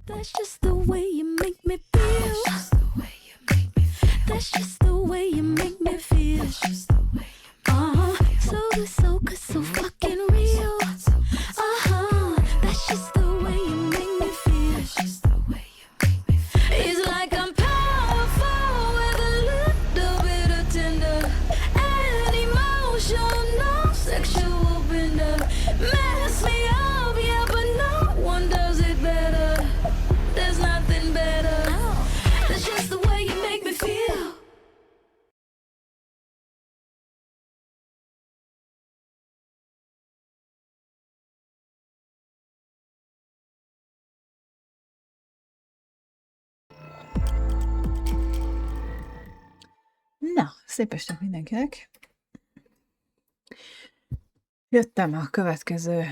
That's just the way you make me feel. That's just the way you make me feel. That's just the way you make me feel. That's just the way you make me feel. So good, so fucking real. That's just the way you make me feel. That's just the way you make me feel. It's like I'm powerful with a little bit of tender and emotional sexual bender. Mess me up, yeah, but no one does it better. There's nothing better. That's just the way you make me feel. Na, szép estét mindenkinek! Jöttem a következő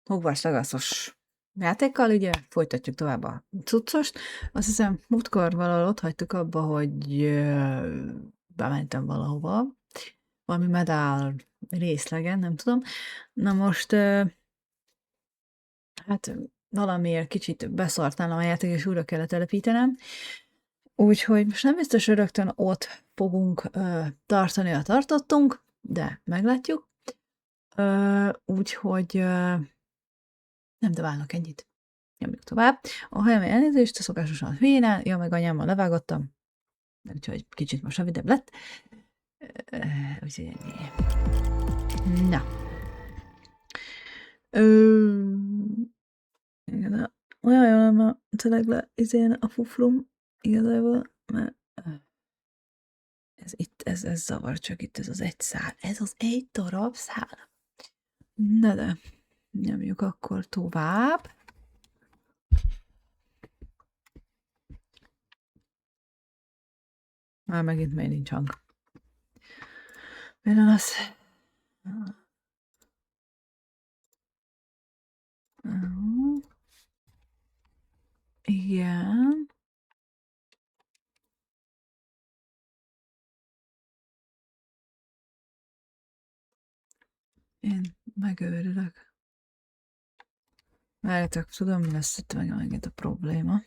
Hogwarts Legacy-os játékkal, ugye folytatjuk tovább a cuccost. Azt hiszem, múltkor valahol ott hagytuk abba, hogy bementem valahova, valami medál részlegen, nem tudom. Na most, hát valamiért kicsit beszart nálam a játék, és újra kellett telepítenem. Úgyhogy most nem biztos, hogy rögtön ott fogunk tartani, a tartottunk, de meglátjuk. Úgyhogy nem dobálnak ennyit. Nyomjuk tovább. A helyemen elnézést, szokásosan hülyénál, ja, meg anyámmal levágottam, úgyhogy kicsit most rövidebb lett. Úgyhogy ennyi. Na. Igen, olyan jól lenne tényleg le izén a fuflum, igazából, mert ez zavar, csak itt ez az egy szál. Ez az egy darab szál. De nyomjuk akkor tovább. Már megint még nincs hang. Milyen az? Igen. Én megőrülök. Várjátok, tudom, mi lesz itt megint a probléma.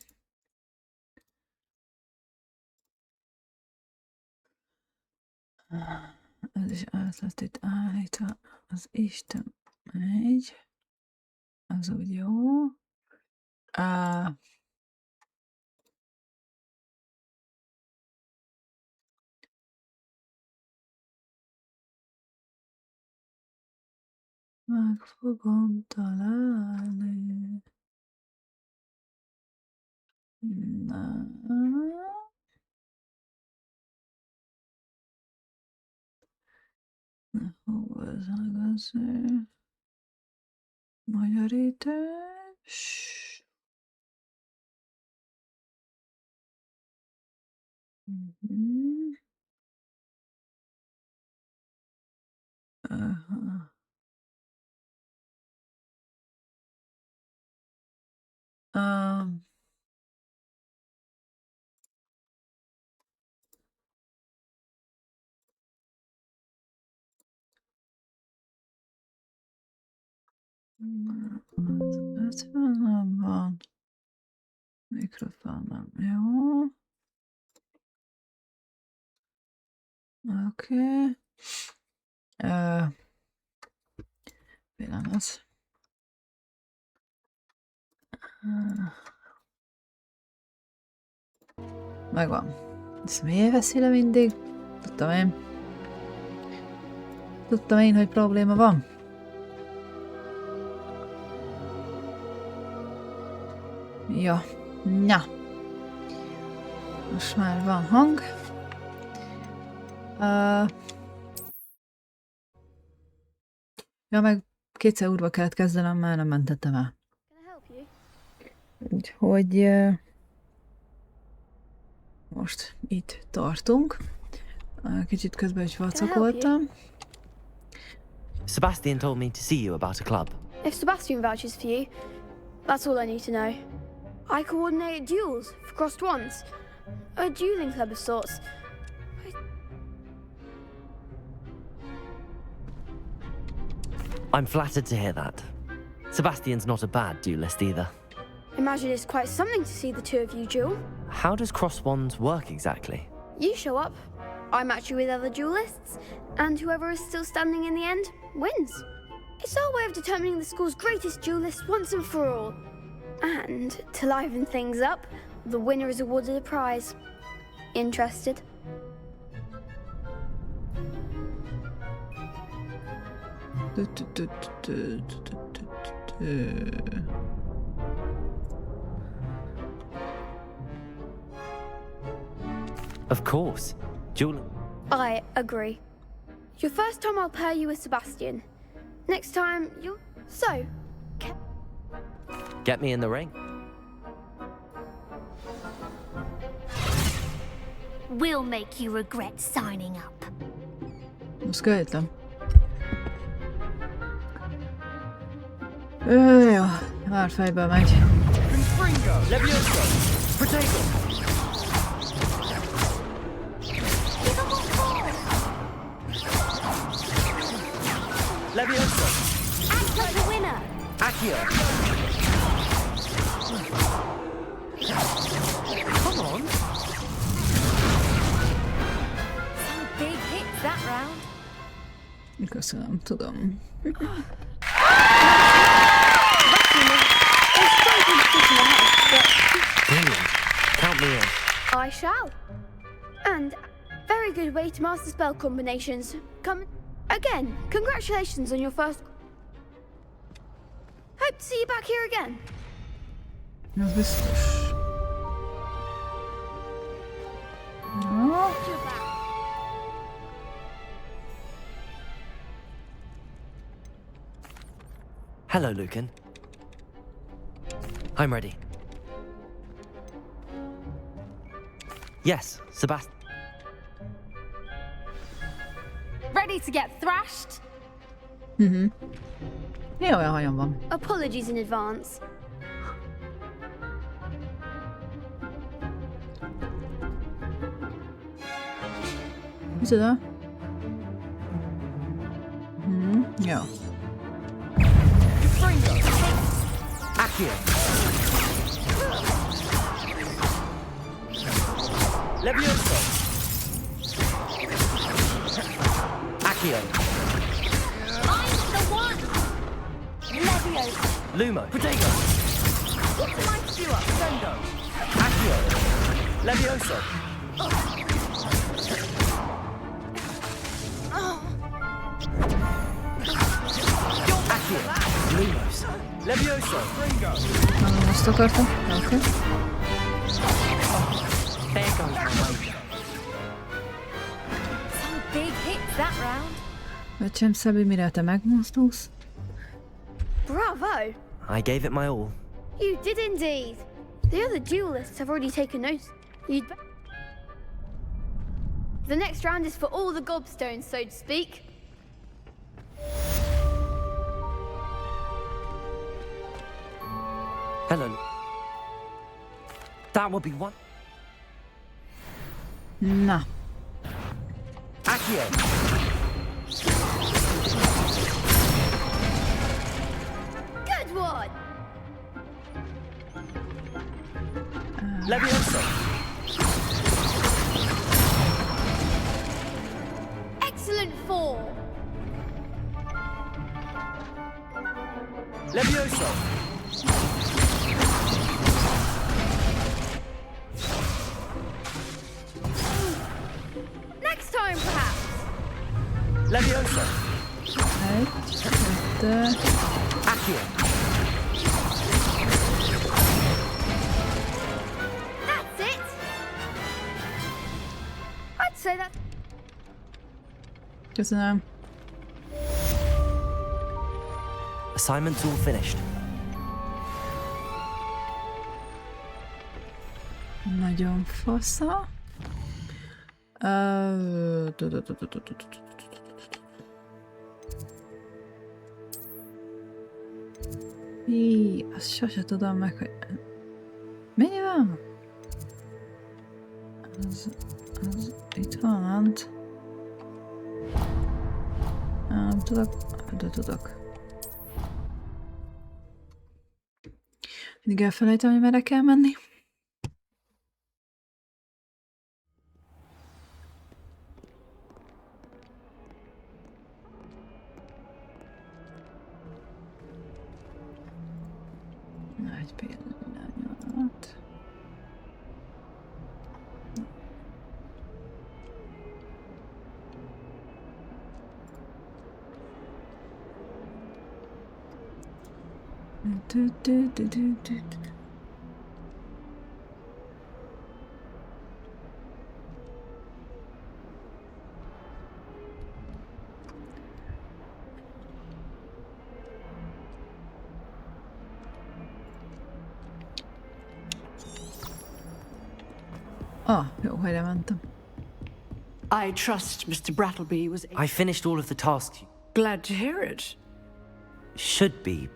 Ez is az lett itt állítva. Az Isten megy. Az úgy jó. Meg fogom találni. Na. Hol az Legacy? Magyarítás. Aha. Az 50 van. Mikrofon nem jó. Oké. Pillanat. Megvan. Ezt miért veszi le mindig? Tudtam én, hogy probléma van. Ja, na. Most már van hang. Ja, meg kétszer úrba kellett kezdenem, már nem mentettem el. Úgyhogy most itt tartunk. Kicsit közben is vacakoltam. Sebastian told me to see you about a club. If Sebastian vouches for you, that's all I need to know. I coordinate duels for crossed wands. A dueling club of sorts. I'm flattered to hear that. Sebastian's not a bad duelist either. Imagine it's quite something to see the two of you duel. How does cross wands work exactly? You show up, I match you with other duelists, and whoever is still standing in the end wins. It's our way of determining the school's greatest duelist once and for all. And to liven things up, the winner is awarded a prize. Interested? Of course. Duel. I agree. Your first time I'll pair you with Sebastian. Next time you'll... So, Get me in the ring. We'll make you regret signing up. Most ska jag hitta? Ja, värfejbör mig. Levioso. Protego. Levioso. Act like the winner. Accio. Come on. Some big hits that round. Köszönöm, tudom. Brilliant. Count me in. I shall. And very good way to master spell combinations. Come again. Congratulations on your first. Hope to see you back here again. Ez biztos. Ja. Hello, Lucan. I'm ready. Yes, Sebastian. Ready to get thrashed? Jó, olyan hajam van. Apologies in advance. Micsoda? Jó. Accio. Levioso. Accio. I'm the one! Leviosa. Lumo. Protego. What am I to do up? Sendo. Accio. Levioso. Accio. Lumos. Levioso. Azt akartam? Oké. There goes my wager. Some big hits that round. Öcsém Szabi, mire te megmozdulsz? Bravo! I gave it my all. You did indeed. The other duelists have already taken note. The next round is for all the gobstones, so to speak. Hello. That would be one. Na. Accio. Good one! Levioso. Excellent form! Levioso. Next time, perhaps! Levioso. Egy, kettő. Accio. That's it! I'd say that. Köszönöm. Assignment's all finished. Nagyon fasza. Azt sose tudom meg, hogy... Mennyi van? Az itt van, ment. Nem tudok, de tudok. Mindig elfelejtem, hogy merre kell menni. Nagy pillanat. Jó, helyre mentem. I trust Mr. Brattleby was I finished all of the tasks you glad to hear it. should be.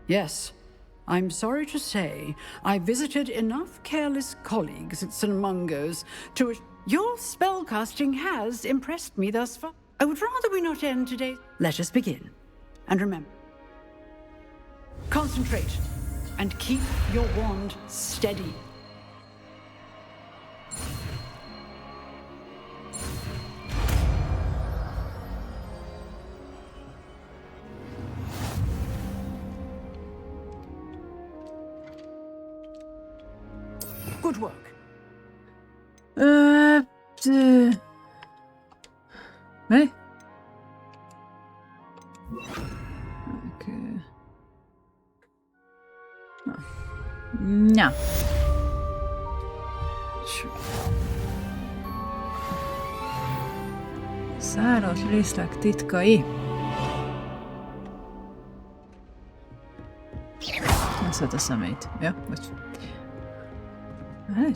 Yes, I'm sorry to say I visited enough careless colleagues at St. Mungo's to... Your spellcasting has impressed me thus far. I would rather we not end today. Let us begin. And remember, concentrate and keep your wand steady. Good work. Hey? Okay. Ja. Száros részleg titkai. Ez hát a szemét. Ja, vagy...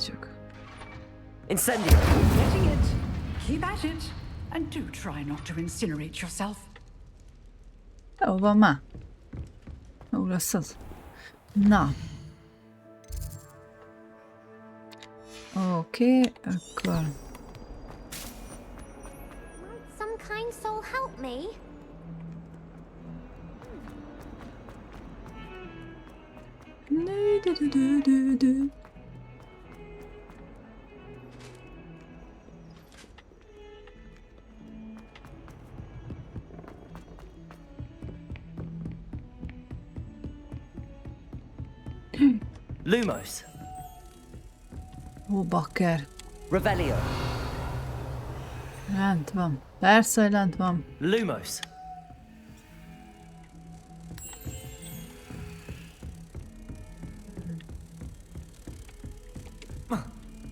Csak. Incendio! Getting it. Keep at it. And do try not to incinerate yourself. Jó van már. Jó lesz az. Na. Oké, akkor... Might some kind soul help me? Du-du-du-du-du. Lumos. Ó, bakker. Revelio. Lent van. Persze, hogy lent van. Lumos.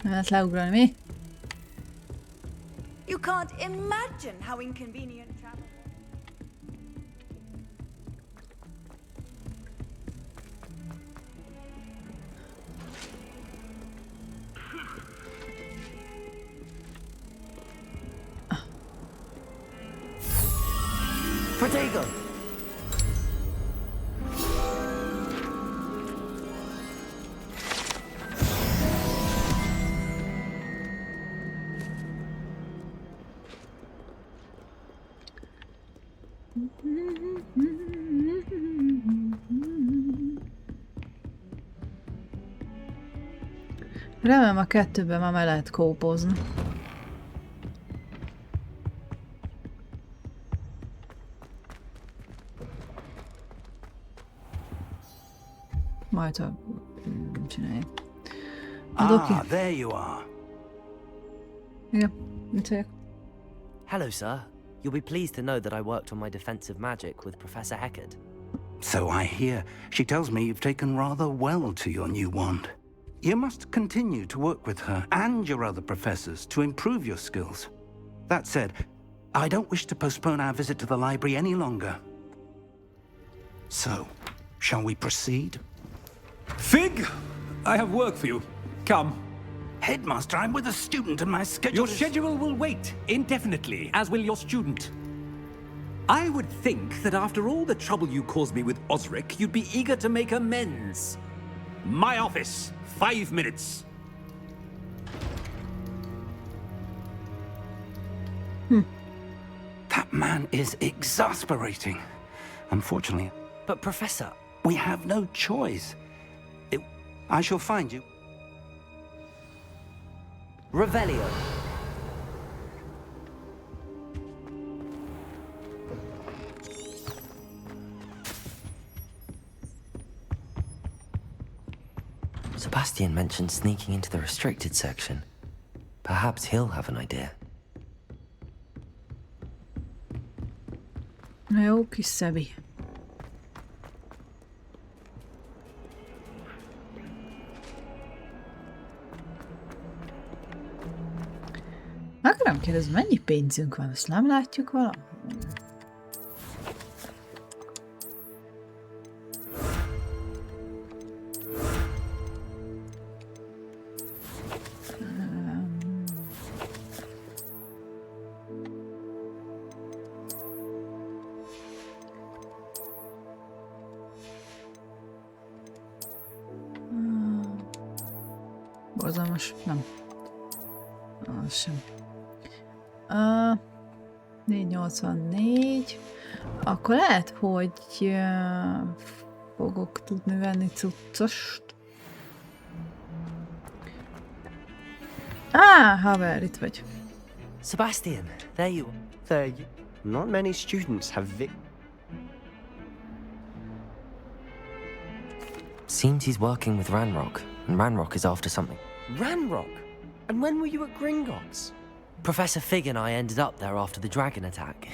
Nem lehet leugrani, mi? You can't imagine how inconvenient travel. Protego. Remélem a kettőben már lehet kópozni. Majd ha csináljuk. There you are. Igen, mit vagyok? Hello, sir. You'll be pleased to know that I worked on my defensive magic with Professor Heckard. So I hear. She tells me you've taken rather well to your new wand. You must continue to work with her and your other professors to improve your skills. That said, I don't wish to postpone our visit to the library any longer. So, shall we proceed? Fig! I have work for you. Come. Headmaster, I'm with a student and my schedule Your is... schedule will wait indefinitely, as will your student. I would think that after all the trouble you caused me with Osric, you'd be eager to make amends. My office, 5 minutes. That man is exasperating. Unfortunately, But, Professor, we have no choice. I shall find you. Revelio. Sebastian mentioned sneaking into the restricted section. Perhaps he'll have an idea. Na jó kis Szebi. Akarom kérdezni, mennyi pénzünk van, azt nem látjuk valahol? Borzalmas, nem. Az sem. 484. Akkor lehet, hogy fogok tudni venni cuccost. Haver, itt vagy. Sebastian, there you are. Not many students have Seems he's working with Ranrock, and Ranrock is after something. Ranrock? And when were you at Gringotts? Professor Fig and I ended up there after the dragon attack.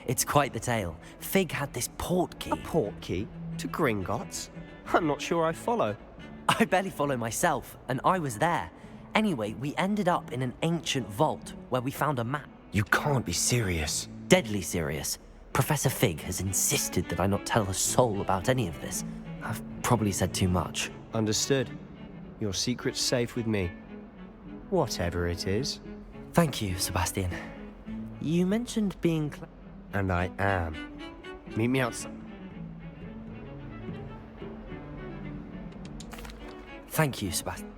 It's quite the tale. Fig had this port key. A port key? To Gringotts? I'm not sure I follow. I barely follow myself, and I was there. Anyway, we ended up in an ancient vault where we found a map. You can't be serious. Deadly serious. Professor Fig has insisted that I not tell a soul about any of this. I've probably said too much. Understood. Your secret's safe with me. Whatever it is. Thank you, Sebastian. You mentioned being And I am. Meet me outside. Thank you, Sebastian.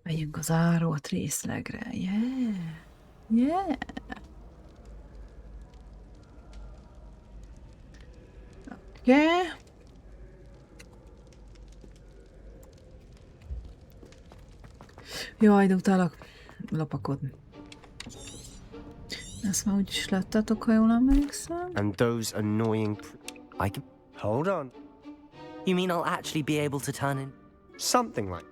Megyünk az árolt részlegre. Yeah. Yeah. Okay. Jaj, de utálok lopakodni. Ezt már úgyis láttatok, ha jól emlékszem. And those annoying... I can... Hold on. You mean I'll actually be able to turn in... Something like...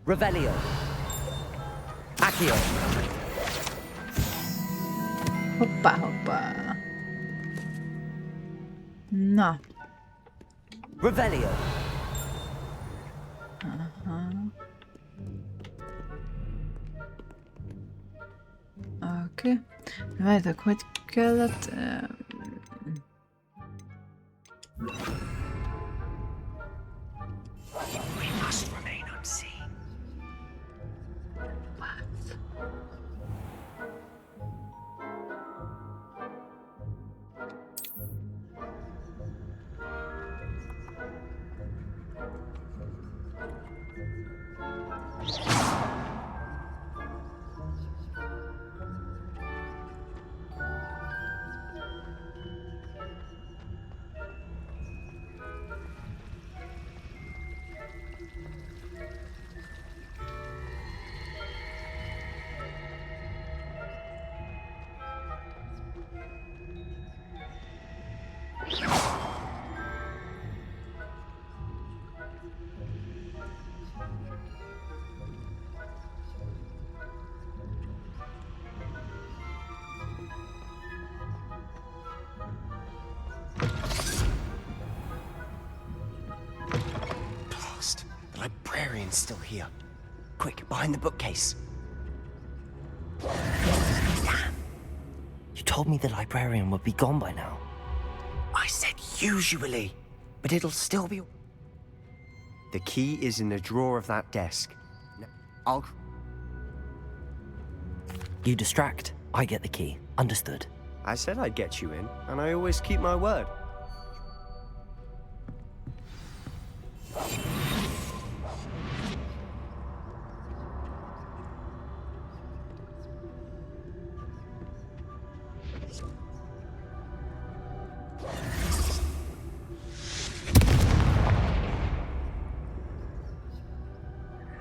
Revelio. Accio. Hoppá, hoppá. Na. Revelio. Aha. Oké. Várjátok, hogy kellett... We must remain unseen. The librarian's still here. Quick, behind the bookcase. You told me the librarian would be gone by now. I said usually, but it'll still be... The key is in the drawer of that desk. Now, I'll... You distract, I get the key. Understood. I said I'd get you in, and I always keep my word.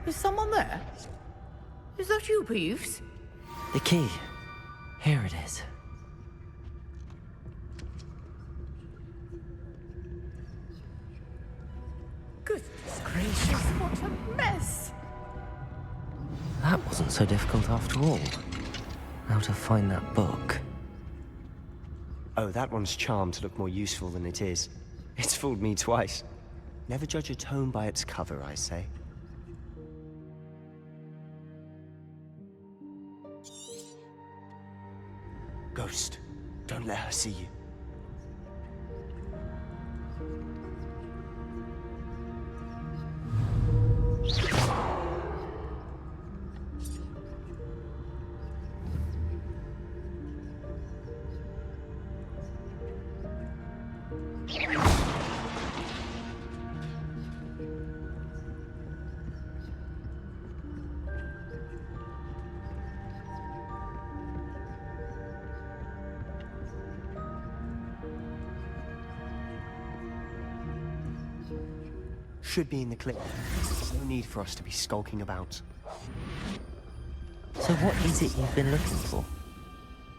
Is someone there? Is that you, Peeves? The key. Here it is. Goodness gracious, what a mess! That wasn't so difficult after all. How to find that book. Oh, that one's charmed to look more useful than it is. It's fooled me twice. Never judge a tome by its cover, I say. Ghost, don't let her see you. Should be in the clip. No need for us to be skulking about. So what is it you've been looking for?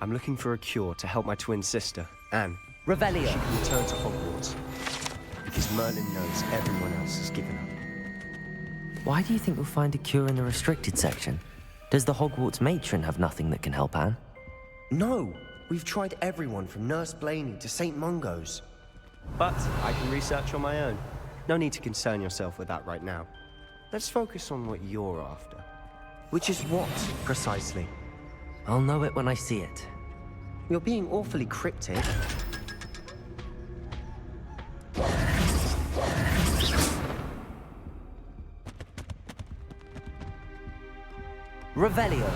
I'm looking for a cure to help my twin sister, Anne. Revelio. She can return to Hogwarts. Because Merlin knows everyone else has given up. Why do you think we'll find a cure in the restricted section? Does the Hogwarts matron have nothing that can help Anne? No! We've tried everyone from Nurse Blaney to St. Mungo's. But I can research on my own. No need to concern yourself with that right now. Let's focus on what you're after. Which is what, precisely? I'll know it when I see it. You're being awfully cryptic. Revelio.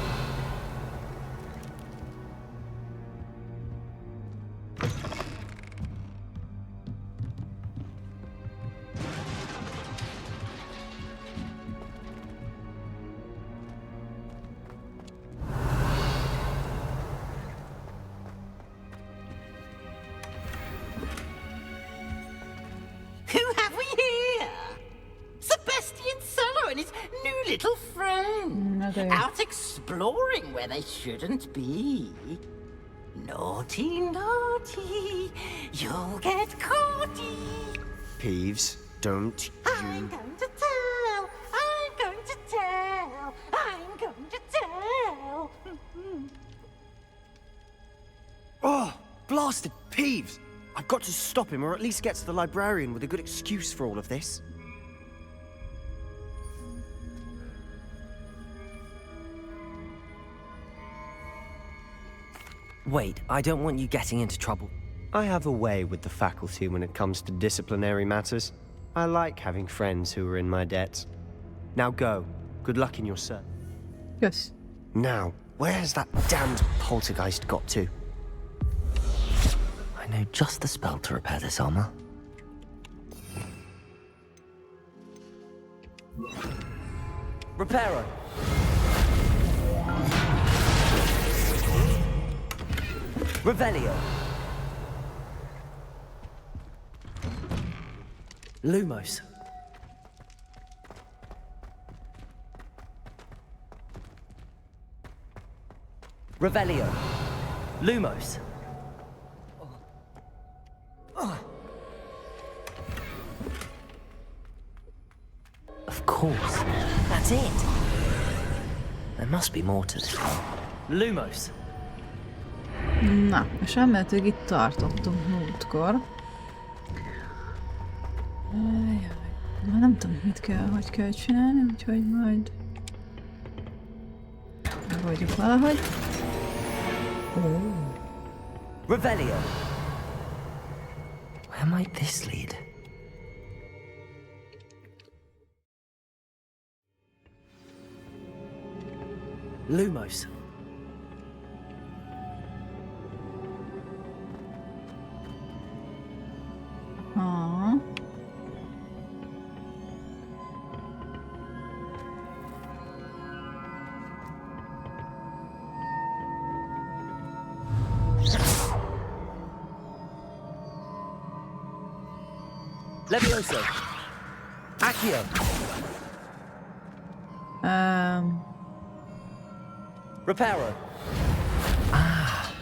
Who have we here? Sebastian Cello and his new little friend. Okay. Out exploring where they shouldn't be. Naughty, naughty, you'll get caughty. Peeves, don't I'm you... going to tell, I'm going to tell, I'm going to tell. Oh, blasted Peeves! I've got to stop him, or at least get to the librarian with a good excuse for all of this. Wait, I don't want you getting into trouble. I have a way with the faculty when it comes to disciplinary matters. I like having friends who are in my debt. Now go. Good luck in your search. Yes. Now, where's that damned poltergeist got to? I know just the spell to repair this armor. Reparo. Revelio. Lumos. Revelio. Lumos. Of course. That's it. There must be more to this. Lumos. Na, és elméletileg itt tartottunk múltkor. Már nem tudom, mit kell, hogy kell csinálni, úgyhogy majd megoldjuk valahogy. Revelio. Where might this lead? Lumos. Ha. Levioso. Accio. Reparo. Ah,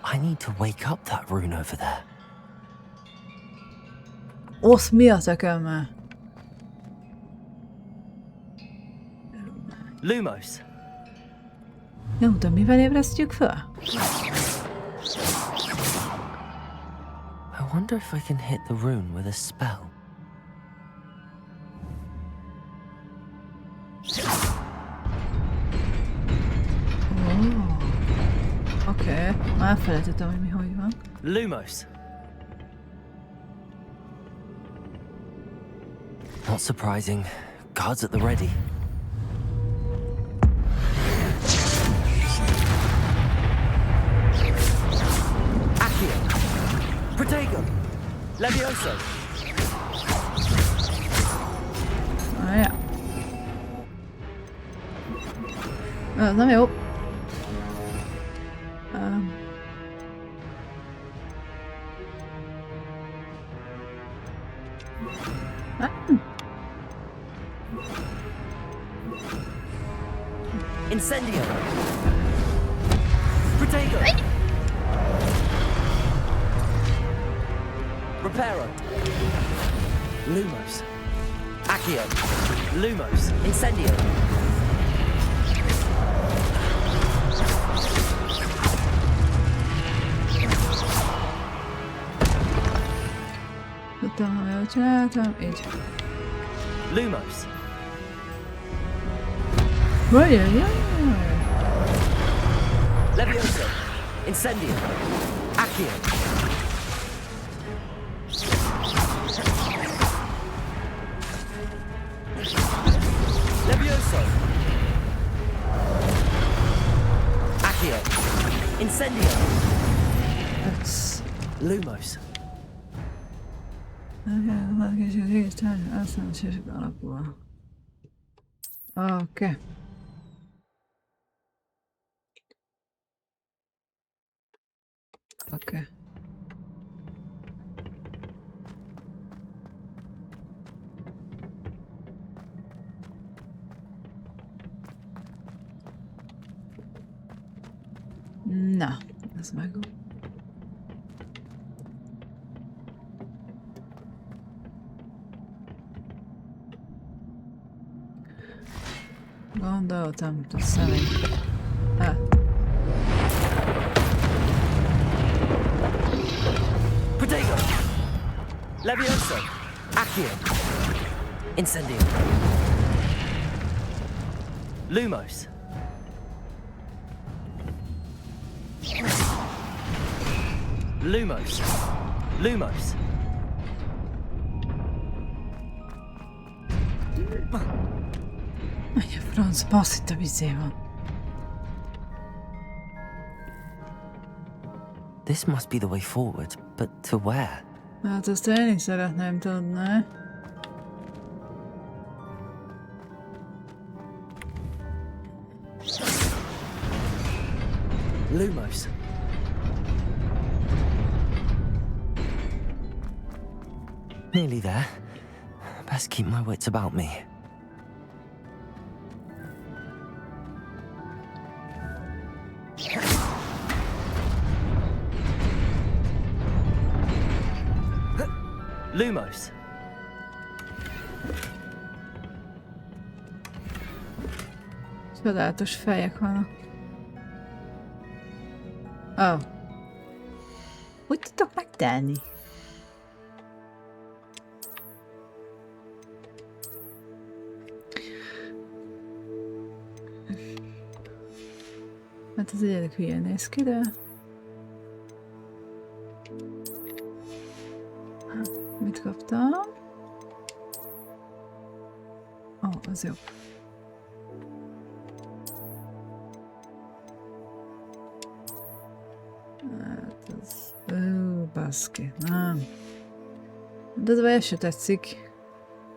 I need to wake up that rune over there. Osz, mi a tökömmel? Lumos. Nem tudom, mivel ébresztjük fel? I wonder if I can hit the rune with a spell. Oké, már felejtettem, hogy mi hogy van. Lumos. Not surprising. Guards at the ready. Accio. Protego. Levioso. Ja. Ez nem jó. Incendio. Protego. Reparo. Lumos. Accio. Lumos. Incendio. Tudtam, hogy jól csináltam, így. Lumos. Levioso. Incendio. Accio. Levioso. Accio. Incendio. Lumos. Oké. Oké. Na, ez meg. Gondoltam, hogy személy. Protego. Levioso. Accio. Incendio. Lumos. Lumos. Lumos. Menj a francba, azt hittem izé van. This must be the way forward, but to where? Hát ezt én is szeretném tudni. Lumos. Nearly there. Best keep my wits about me. Lumos. Csodálatos fejek vannak. Oh. Hogy tudtok megtelni? Hát ez egyedül hülye néz ki, de... Mit kaptam? Ó, az jó. Hát ez... baszki, nem. De ez se tetszik.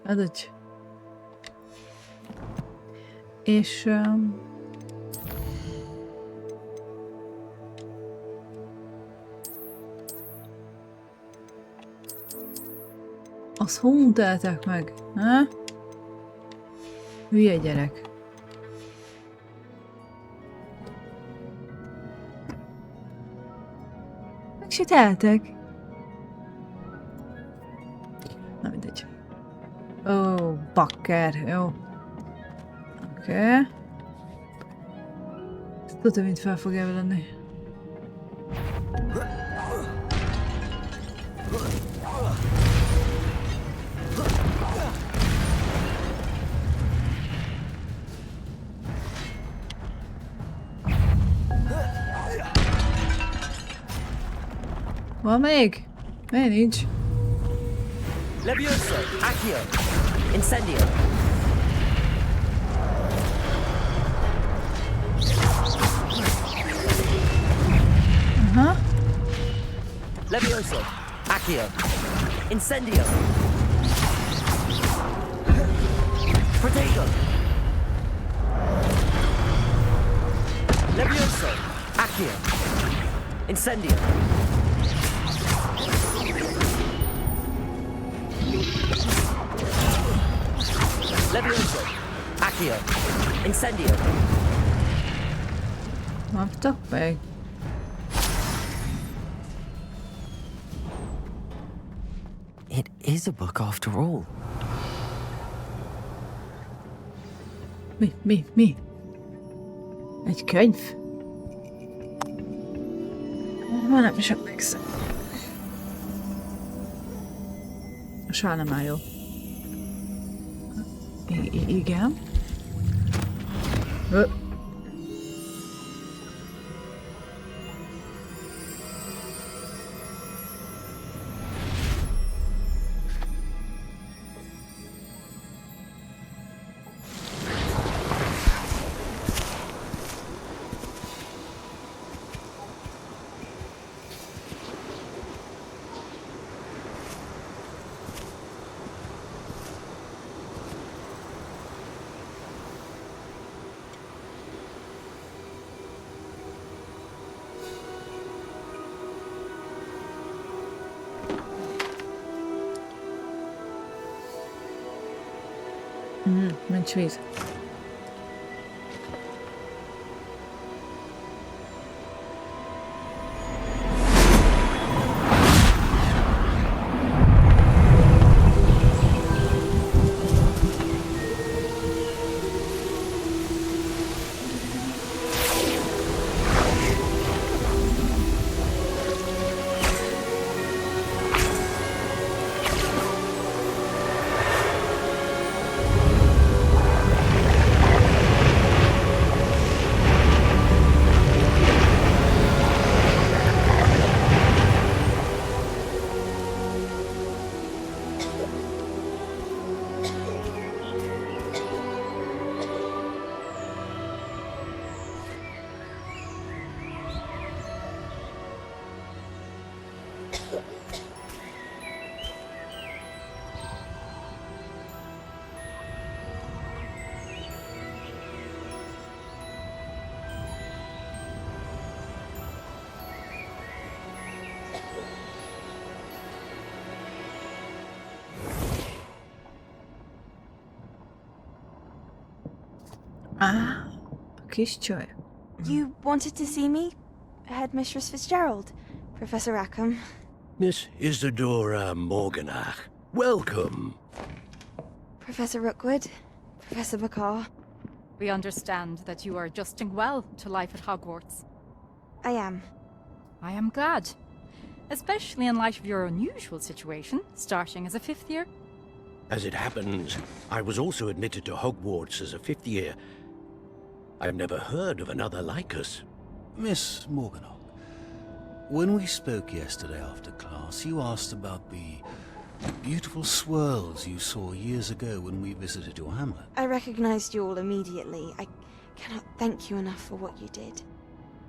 Ez egy... És... Az hunteltek meg, ha? Hülye gyerek. Megsiteltek. Na mindegy. Ó, bakker, jó. Oké. Ezt tudod, mint fel fog elvenni. Van még? Miért nincs? Levioso, Accio, Incendio. Aha. Levioso, Accio, Incendio. Protego. Levioso, Accio, Incendio. Levioso, Accio, Incendio. Kaptak meg. It is a book after all. Mi? Egy könyv? Már nem is emlékszem. Soha nem áll jó. Igen. Nincs víz. Kis csaj. You wanted to see me? Headmistress Fitzgerald? Professor Rackham? Miss Isadora Morganach, welcome. Professor Rookwood? Professor Bakar? We understand that you are adjusting well to life at Hogwarts. I am. I am glad. Especially in light of your unusual situation, starting as a 5th year. As it happens, I was also admitted to Hogwarts as a 5th year. I've never heard of another like us. Miss Morganach, when we spoke yesterday after class, you asked about the beautiful swirls you saw years ago when we visited your hamlet. I recognized you all immediately. I cannot thank you enough for what you did.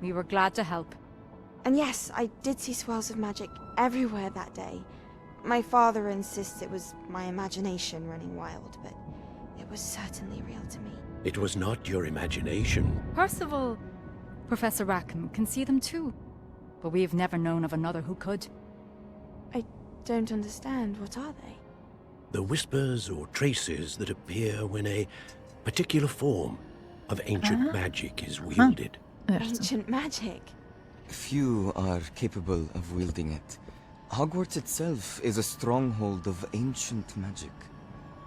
We were glad to help. And yes, I did see swirls of magic everywhere that day. My father insists it was my imagination running wild, but it was certainly real to me. It was not your imagination. Percival, Professor Rackham can see them too. But we've never known of another who could. I don't understand. What are they? The whispers or traces that appear when a particular form of ancient magic is wielded. Ancient magic? Few are capable of wielding it. Hogwarts itself is a stronghold of ancient magic.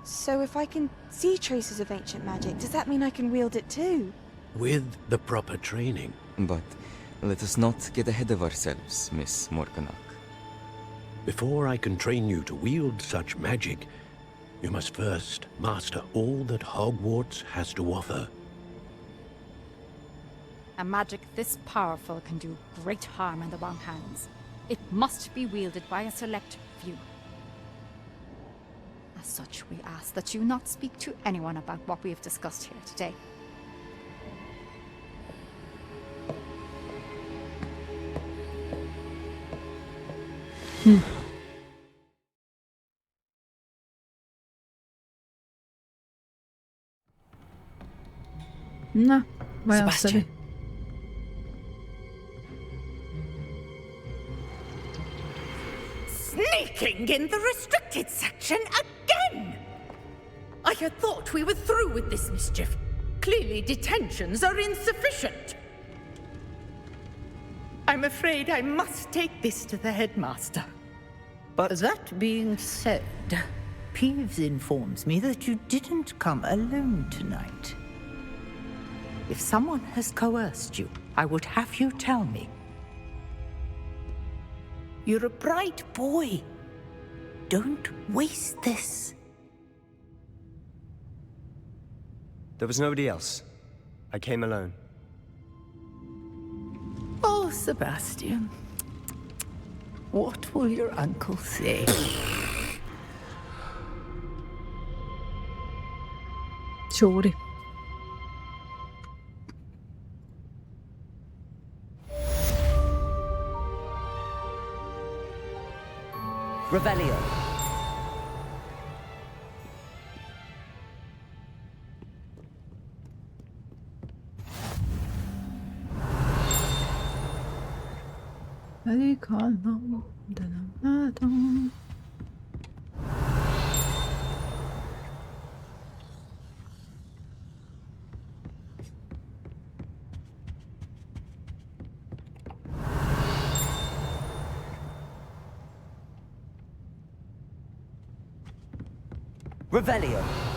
So if I can see traces of ancient magic, does that mean I can wield it too? With the proper training. But let us not get ahead of ourselves, Miss Morganach. Before I can train you to wield such magic, you must first master all that Hogwarts has to offer. A magic this powerful can do great harm in the wrong hands. It must be wielded by a select few. As such, we ask that you not speak to anyone about what we have discussed here today. Na, vajon Sebastian. Sneaking in the restricted section again! I had thought we were through with this mischief. Clearly detentions are insufficient. I'm afraid I must take this to the headmaster. But that being said, Peeves informs me that you didn't come alone tonight. If someone has coerced you, I would have you tell me. You're a bright boy. Don't waste this. there was nobody else. I came alone. Oh, Sebastian. What will your uncle say? Csóri. Revelio. Elég hallom, de nem látom. Revelio.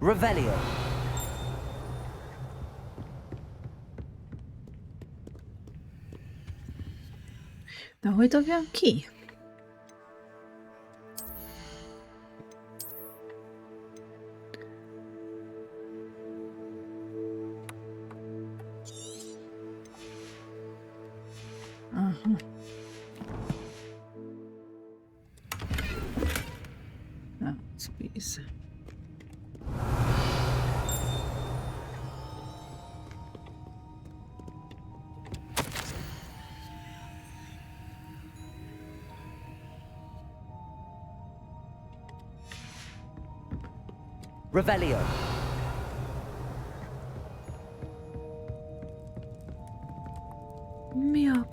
Revelio. De hogy dobjam ki? Aha. Na, squeeze. Revelio. Mi a...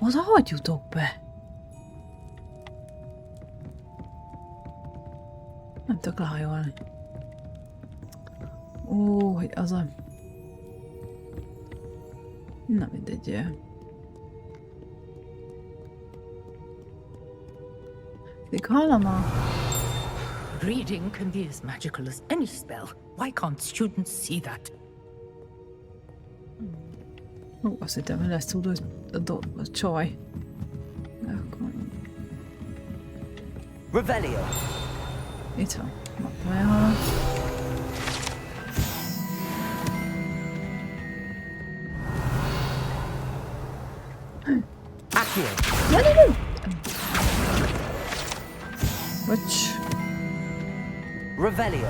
Oda hogy jutok be? Nem tudok lehajolni. Ó, hogy az a... Na mindegy. Még hallom a... Reading can be as magical as any spell. Why can't students see that? Azt hittem, hogy lesz tudod a csaj. Akkor... Revelio. Itt van. Napolyan. Accio. Bocs. Revelio.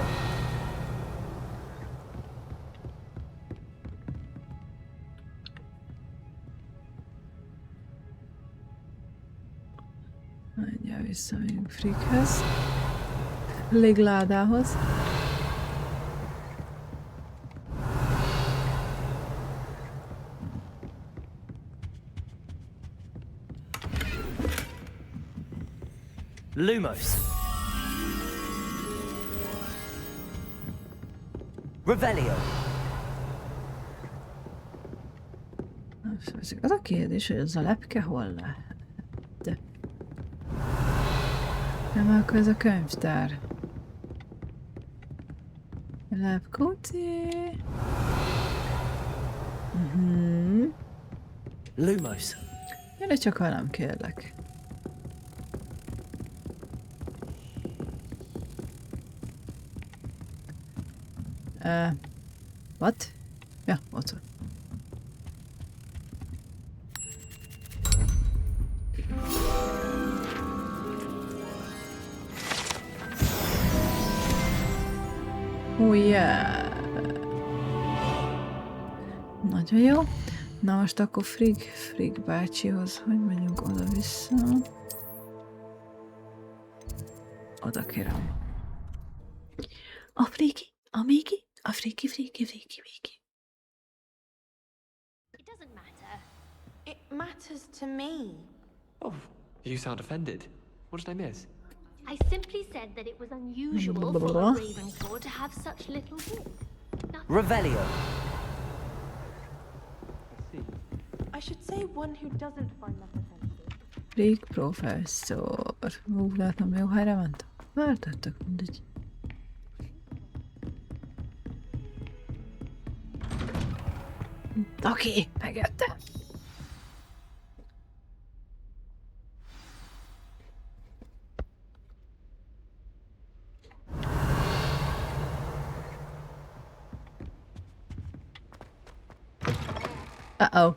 Mindjárt visszamegyünk Frighez. Légládához. Lumos. Revelio. Az a kérdés, hogy az a lepke hol lehet? Nem, akkor ez a könyvtár. Lepkóci. Lumos. Gyere csak velem, kérlek. What? Ja, ott van. Oh yeah. Nagyon jó. Na most akkor Frigg bácsihoz, hogy megyünk oda-vissza. Oda kérem. A Friggi, a Migi, a Friggi. It doesn't matter. It matters to me. Oh, you sound offended. What did I miss? I simply said that it was unusual for a Ravenclaw to have such little book. Revelio. I should say one who doesn't find that offensive. Frigg professzor. Látom, jó helyre mentem. Váltottak, mindegy. Oké, megjöttem. Uh-oh.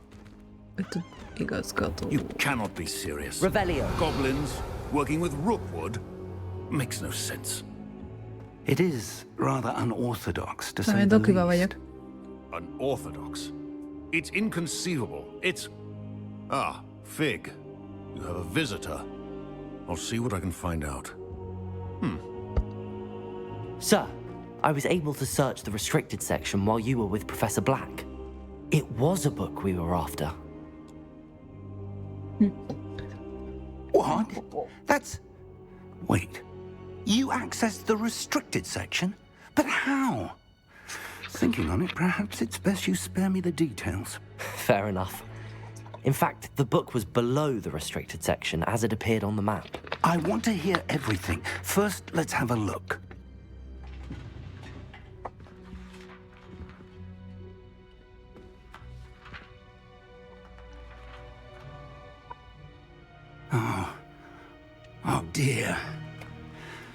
Igazgató. You cannot be serious. Revelio. Goblins working with Rookwood makes no sense. It is rather unorthodox, to say Talán the dokival least. vagyok. Unorthodox? It's inconceivable. It's... Ah, Fig. You have a visitor. I'll see what I can find out. Sir, I was able to search the restricted section while you were with Professor Black. It was a book we were after. What? That's... Wait. You accessed the restricted section? But how? Thinking on it, perhaps it's best you spare me the details. Fair enough. In fact, the book was below the restricted section as it appeared on the map. I want to hear everything. First, let's have a look. Oh dear.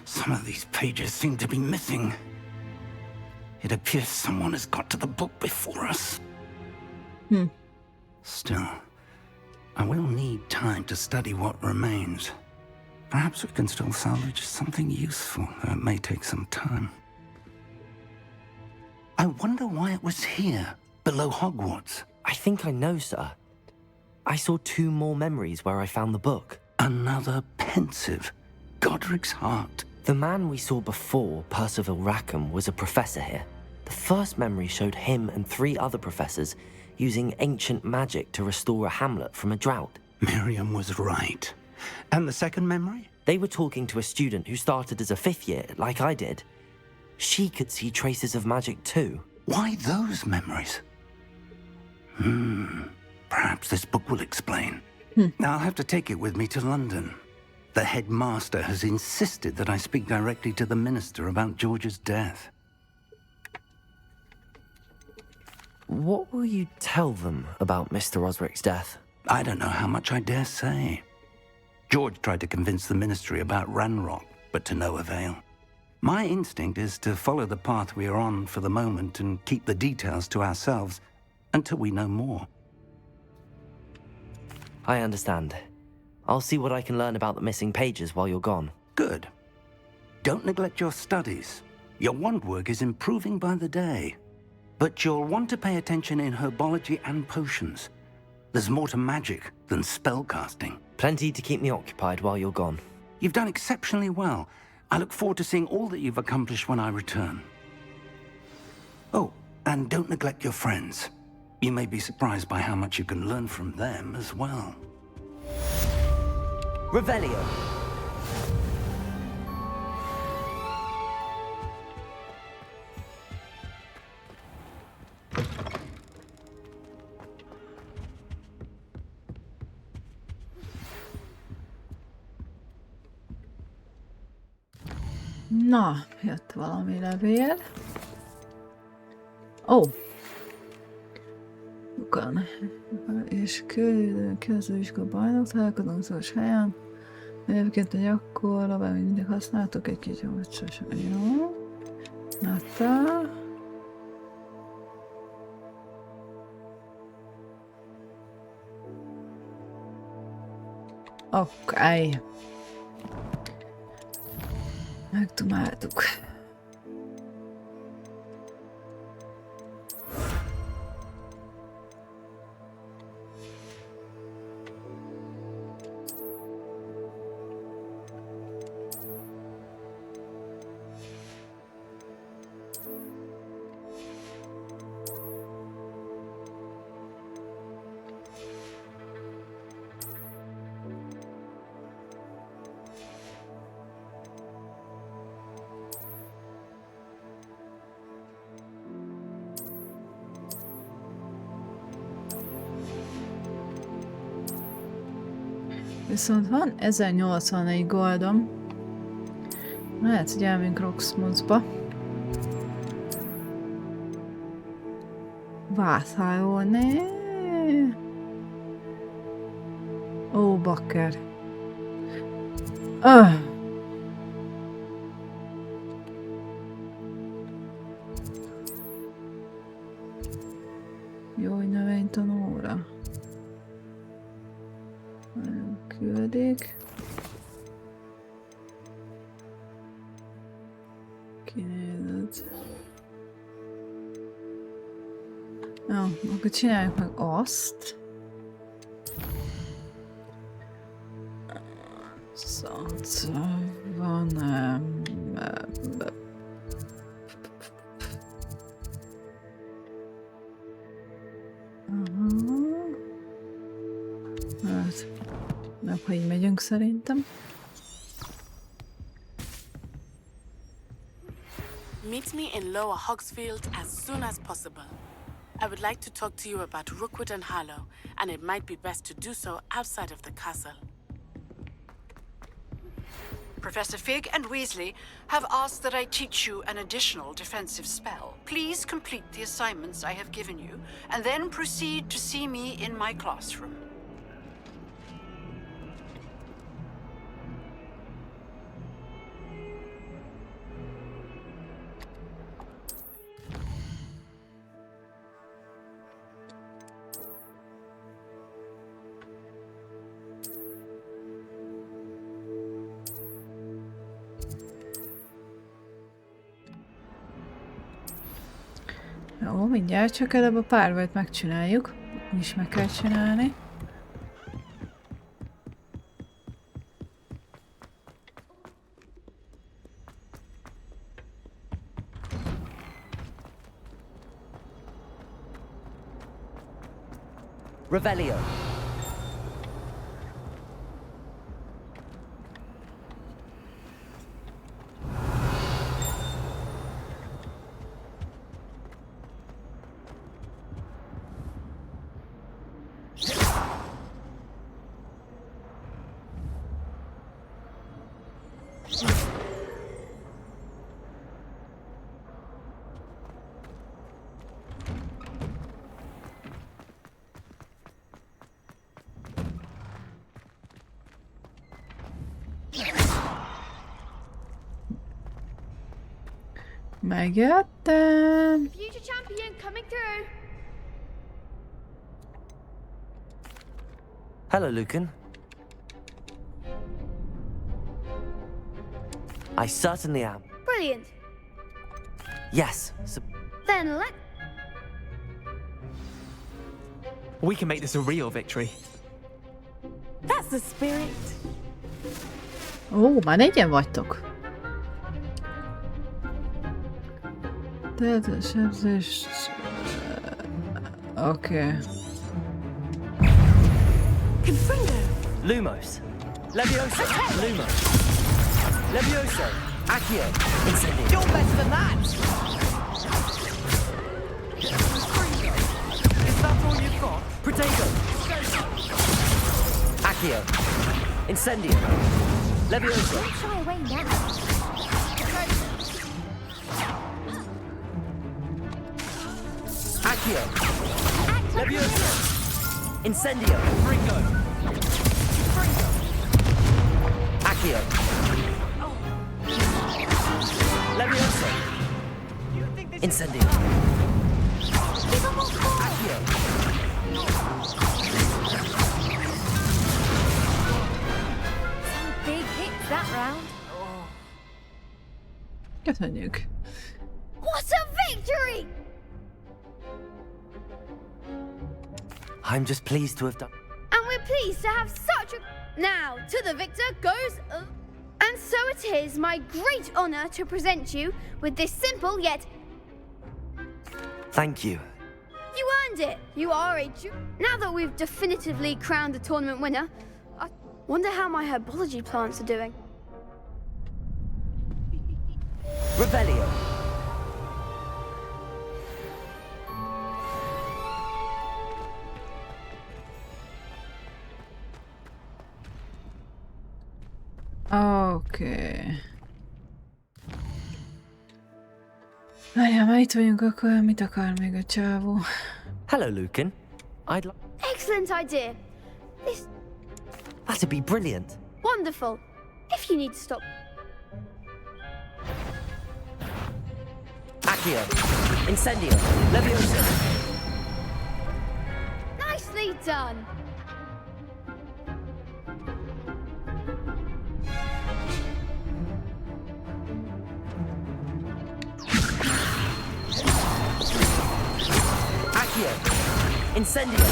Some of these pages seem to be missing. It appears someone has got to the book before us. Still, I will need time to study what remains. Perhaps we can still salvage something useful, though it may take some time. I wonder why it was here, below Hogwarts. I think I know, sir. I saw 2 more memories where I found the book. Another pensive. Godric's heart. The man we saw before, Percival Rackham, was a professor here. The first memory showed him and 3 other professors using ancient magic to restore a hamlet from a drought. Miriam was right. And the second memory? They were talking to a student who started as a 5th year, like I did. She could see traces of magic too. Why those memories? Perhaps this book will explain. I'll have to take it with me to London. The headmaster has insisted that I speak directly to the minister about George's death. what will you tell them about Mr. Osric's death? I don't know how much I dare say. George tried to convince the Ministry about Ranrock, but to no avail. My instinct is to follow the path we are on for the moment and keep the details to ourselves until we know more. I understand. I'll see what I can learn about the missing pages while you're gone. Good. Don't neglect your studies. Your wand work is improving by the day. But you'll want to pay attention in herbology and potions. There's more to magic than spellcasting. Plenty to keep me occupied while you're gone. You've done exceptionally well. I look forward to seeing all that you've accomplished when I return. Oh, and don't neglect your friends. You may be surprised by how much you can learn from them as well. Revelio. Na, jött valami levél. Ó! Lukan. És közösségi bajnok találkozunk szoros helyen. Egyébként egy akkor, bármi mindig használtok egy kicsit sosem. Jó. Nata. Oké. Megtumáltuk. Viszont van 1084 goldom. Lehet, hogy elmegyünk Roxmothba. Vászálolni. Ó, bakker. Jó, hogy növénytanóra. Küldik. Kinézed. Jó, akkor csináljuk meg azt. Szóval van... Hát, meg ha így megyünk szerintem. Meet me in Lower Hogsfield as soon as possible. I would like to talk to you about Rookwood and Harlow, and it might be best to do so outside of the castle. Professor Fig and Weasley have asked that I teach you an additional defensive spell. Please complete the assignments I have given you, and then proceed to see me in my classroom. Jó, mindjárt csak előbb a párbajt megcsináljuk. És meg kell csinálni. Revelio. Megjöttem. Future champion coming through. Hello, Lucan. I certainly am. Brilliant. Yes. Then let... We can make this a real victory. That's the spirit. Ó, már négyen vagytok. Tehát a sebzés... Oké. Lumos. Levioso. Lumos. Levioso. Accio. Incendio. You're better than that! Is that all you've got? Protego. Accio. Incendio. Levioso. Don't shy away now. Accio. Levioso. Incendio. Ringo. Accio. Levioso. Incendio. Accio. Some big hits that round. Köszönjük. What a victory! I'm just pleased to have done. And we're pleased to have such a... Now, to the victor goes... And so it is my great honor to present you with this simple yet... Thank you. You earned it! You are a Now that we've definitively crowned the tournament winner, I wonder how my herbology plants are doing. Revelio. Oké. Várjál, már itt vagyunk, akkor mit akar még a csávó? Hello, Lucan. I'd like... Excellent idea. This... That'd be brilliant. Wonderful. If you need to stop... Accio. Incendio. Levioso. Nicely done. Accio. Incendio.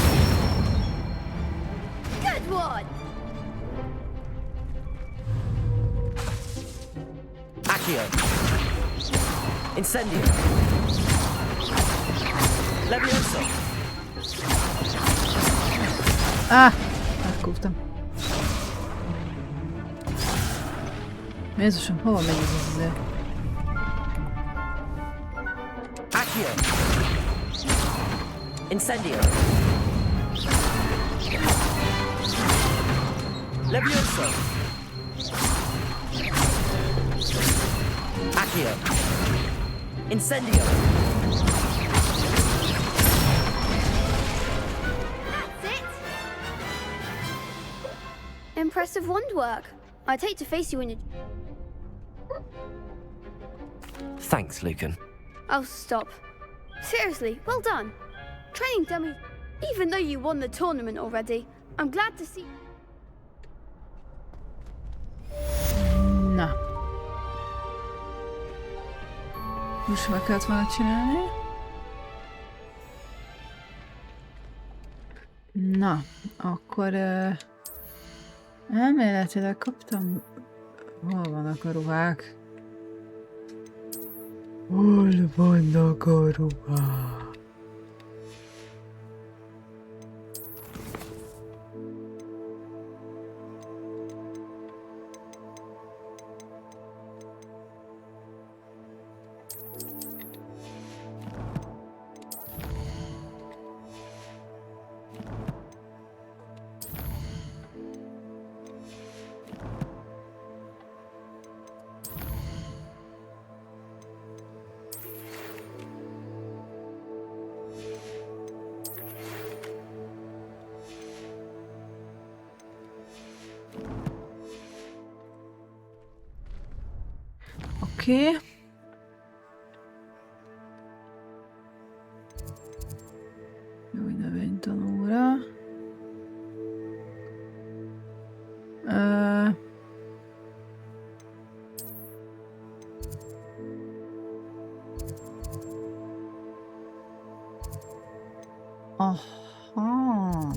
Good one. Accio. Incendio. Levioso. Elkúrtam. Jézusom, hova megy ez azért? Accio. Incendio. Levioso. Accio. Incendio. That's it. Impressive wand work. I'd hate to face you in your... Thanks, Lucan. Oh, stop. Seriously, well done. Training dummy. Even though you won the tournament already, I'm glad to see... Na. Most meg kellett volna csinálni. Na, akkor elméletileg kaptam... Hol vannak a ruhák? Hol vannak a ruhák? Oké. Aha.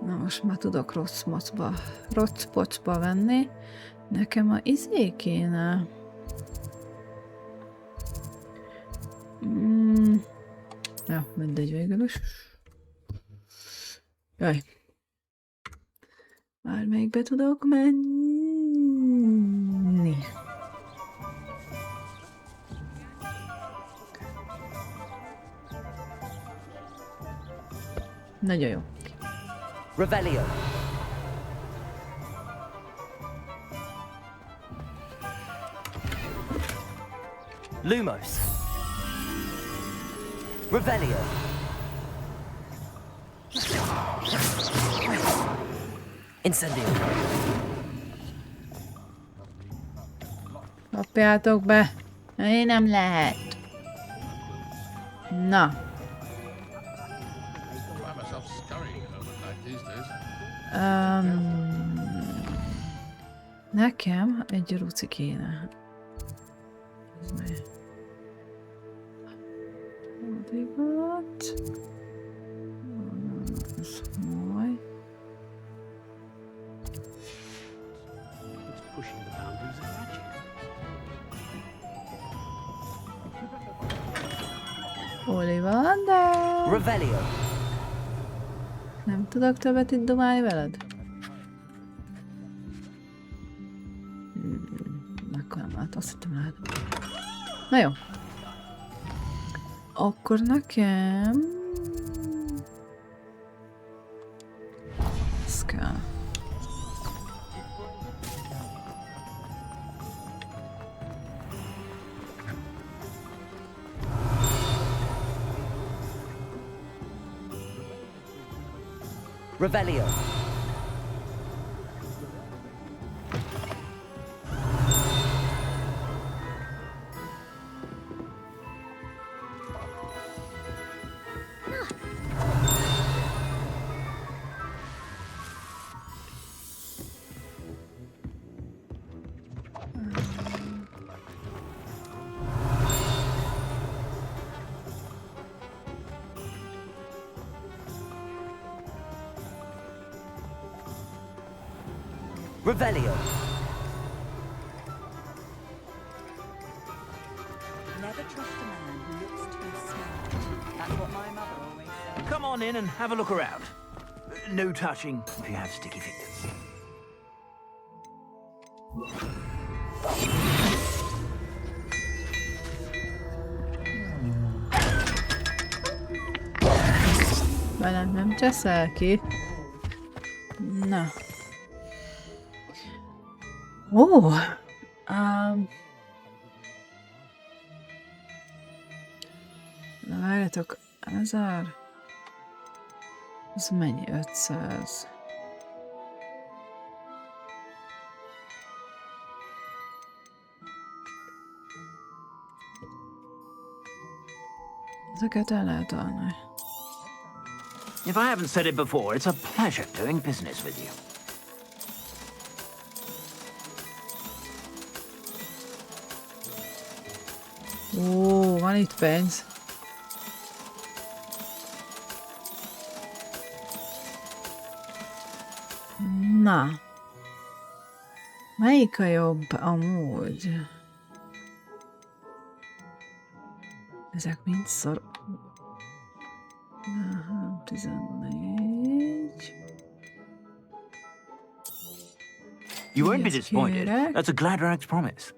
Na most már tudok rossz pocba venni. Nekem a izé kéne. Ja, mindegy végül is. Jaj. Bármelyikbe tudok menni. Nagyon jó. Revelio. Lumos. Revelio. Incendio. Kapjátok be! Én nem lehet. Na. Nekem egy ruci kéne. Ez mi? Addigot. Ez majd. Ollivander! Revelio. Nem tudok többet itt dumálni veled? Akkor nem lehet, azt hittem lehet. Na jó. Akkor nekem... Ez kell. Revelio. Revelio. Never trust a man who looks too smart. That's what my mother always said. Come on in and have a look around. No touching if you have sticky fingers. Velem nem cseszel ki. Na. Ó! Na várjatok, 1000? Ez mennyi? 500? Ezeket el lehet adni. If I haven't said it before, it's a pleasure doing business with you. Ó, van itt pénz. Na. Melyik a jobb amúgy? Ezek mind szor... 14... You won't be disappointed. That's a Gladrag's promise.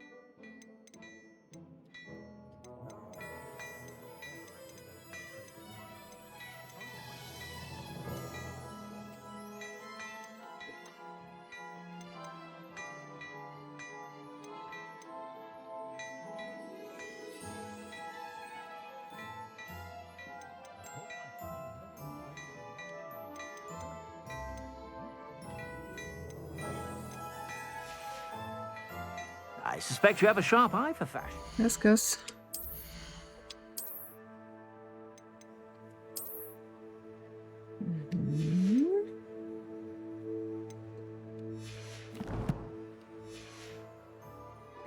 I suspect you have a sharp eye for fashion. Yes, kösz.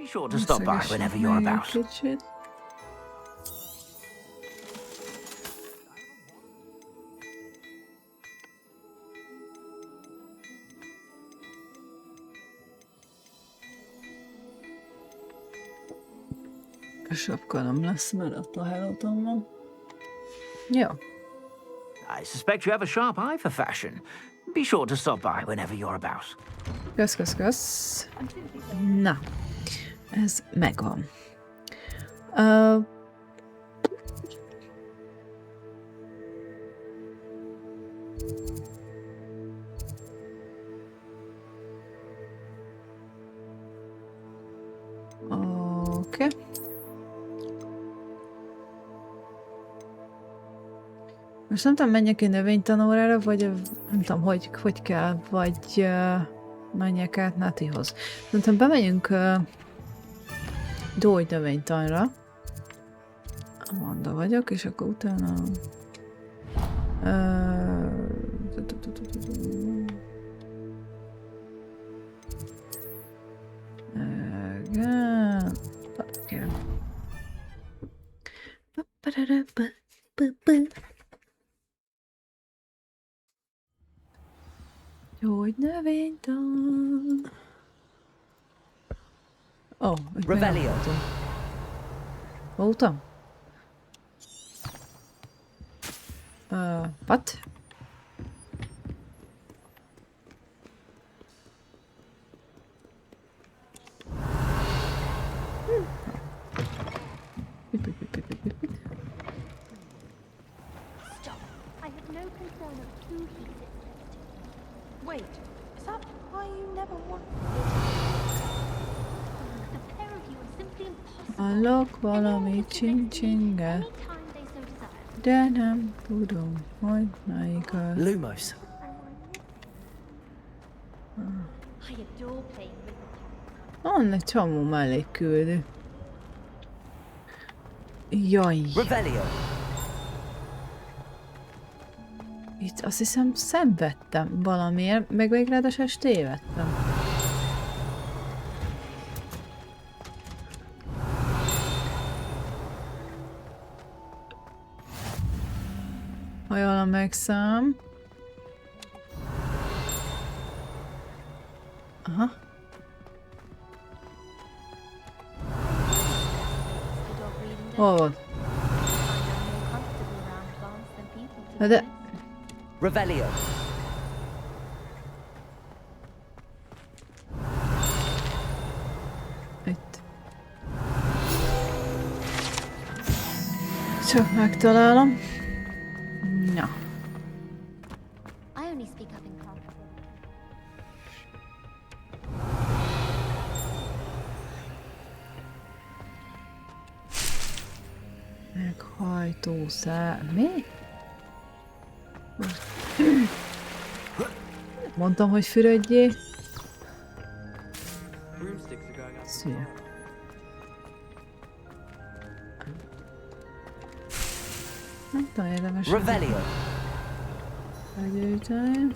sure to stop by whenever you're about. Kicsit. A sapka nem lesz, mert ott a helóton van. Jó. I suspect you have a sharp eye for fashion. Be sure to stop by whenever you're about. Kösz. Na, ez megvan. Oké. Most nem tudom, menjek én növénytanórára, vagy nem tudom, hogy kell, vagy menjek át Natihoz. Szerintem bemegyünk gyógynövénytanra. Amanda vagyok, és akkor utána... Gyógynövénytan. Ó, Revelio. Voltam? What? Stop. I have no concern of who heats it. Wait, is that why you never want... The pair of you are simply impossible. Hallok valami csincsinget, de nem tudom, hogy melyik az. Lumos. I adore playing with Van egy csomó mellékküldő. Jaj. Revelio. Itt azt hiszem szenvedtem valamiért, meg még ráadásul tévedtem. Ha jól emlékszem. Aha. Hol volt? De... Revelio. Itt. Csak megtalálom. Na. I only speak up in class. Meghajtószár... Mi? Mondtam, hogy fürödjél. Szia. Nem tudom, érdemes. Revelio. Meggyűjteni.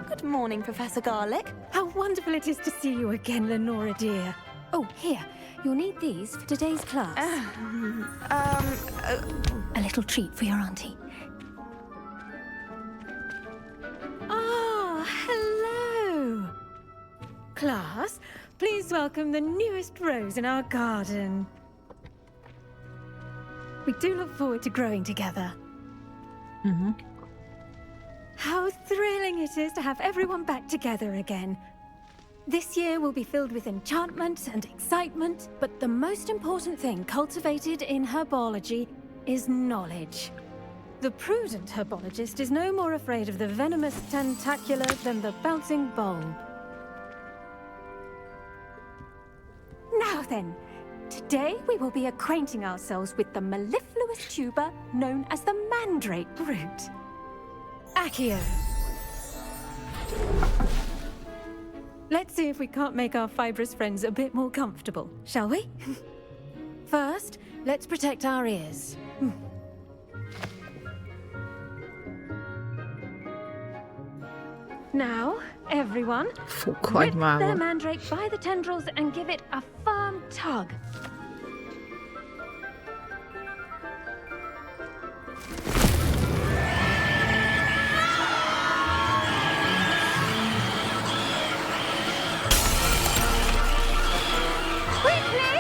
Good morning, Professor Garlick. How wonderful it is to see you again, Lenora dear. Oh, here. You'll need these for today's class. A little treat for your auntie. Ah, hello. Class, please welcome the newest rose in our garden. We do look forward to growing together. How thrilling it is to have everyone back together again. This year will be filled with enchantment and excitement, but the most important thing cultivated in herbology is knowledge. The prudent herbologist is no more afraid of the venomous tentacula than the bouncing bulb. Now then, today we will be acquainting ourselves with the mellifluous tuber known as the mandrake root. Accio. Let's see if we can't make our fibrous friends a bit more comfortable, shall we? First, let's protect our ears. Now, everyone, Fú, rip hagymába. their mandrake by the tendrils and give it a firm tug. Quickly,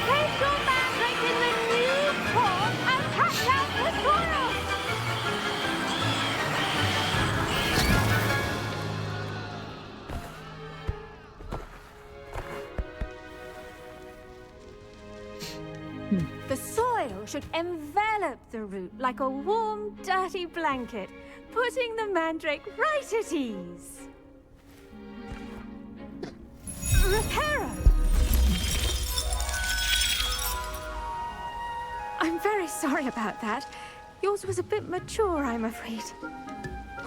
place your mandrake in the new form and catch out the soil. The soil should envelop the root like a warm, dirty blanket, putting the mandrake right at ease. Reparo! I'm very sorry about that. Yours was a bit mature, I'm afraid.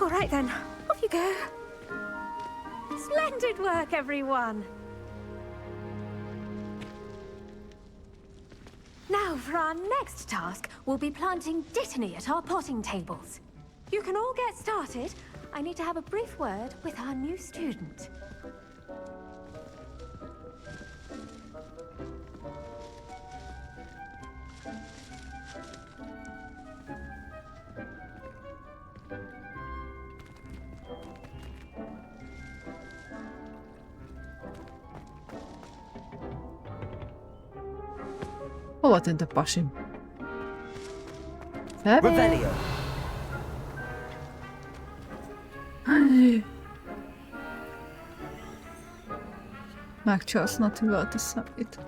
All right then, off you go. Splendid work, everyone. Now, for our next task, we'll be planting dittany at our potting tables. You can all get started. I need to have a brief word with our new student. Hova tűnt a pasim? Felé? Revelio. Megcsalsznat üvölt a szemét.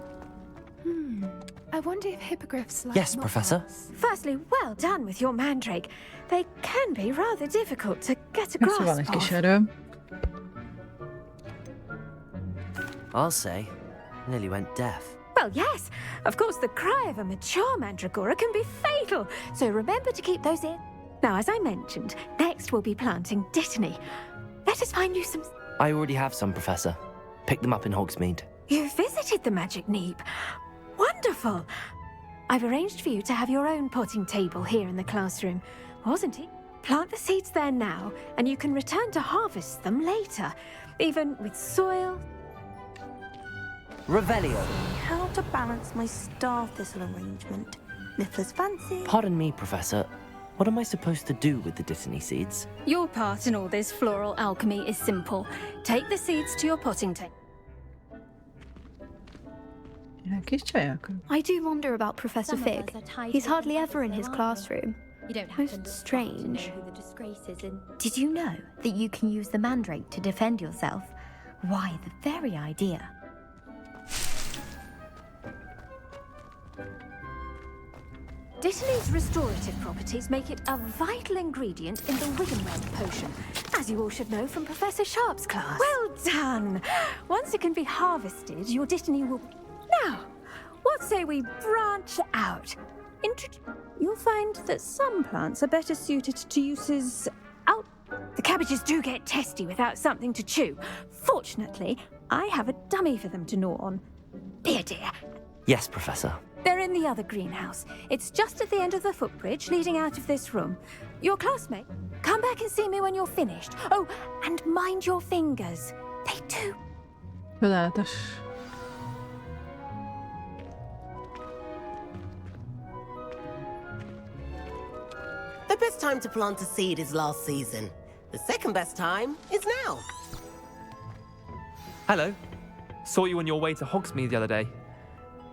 I wonder if hippogriffs like Yes, Professor. Firstly, well done with your mandrake. They can be rather difficult to get a Persze van grasp egy kis of. erőm. I'll say, nearly went deaf. Well, yes. Of course, the cry of a mature mandragora can be fatal, so remember to keep those in. Now, as I mentioned, next we'll be planting dittany. Let us find you some... I already have some, Professor. Picked them up in Hogsmeade. You visited the Magic Neep. Wonderful. I've arranged for you to have your own potting table here in the classroom, wasn't it? Plant the seeds there now, and you can return to harvest them later, even with soil. Revelio. How to balance my star thistle arrangement. Niffler's fancy. Pardon me, Professor. What am I supposed to do with the dittany seeds? Your part in all this floral alchemy is simple. Take the seeds to your potting table. Ilyen kis csajok. I do wonder about Professor Some of Fig. us are tied He's to hardly the ever in his professor, classroom. You don't have Most to look hard to strange. know who the disgrace is in. Did you know that you can use the mandrake to defend yourself? Why, the very idea. Dittany's restorative properties make it a vital ingredient in the Wiggenweld potion, as you all should know from Professor Sharp's class. Well done! Once it can be harvested, your dittany will... Now, what say we branch out? You'll find that some plants are better suited to uses out... The cabbages do get testy without something to chew. Fortunately, I have a dummy for them to gnaw on. Dear, dear. Yes, Professor. They're in the other greenhouse. It's just at the end of the footbridge leading out of this room. Your classmate, come back and see me when you're finished. Oh, and mind your fingers. They do. Csodálatos. The best time to plant a seed is last season. The second best time is now. Hello. Saw you on your way to Hogsmeade the other day.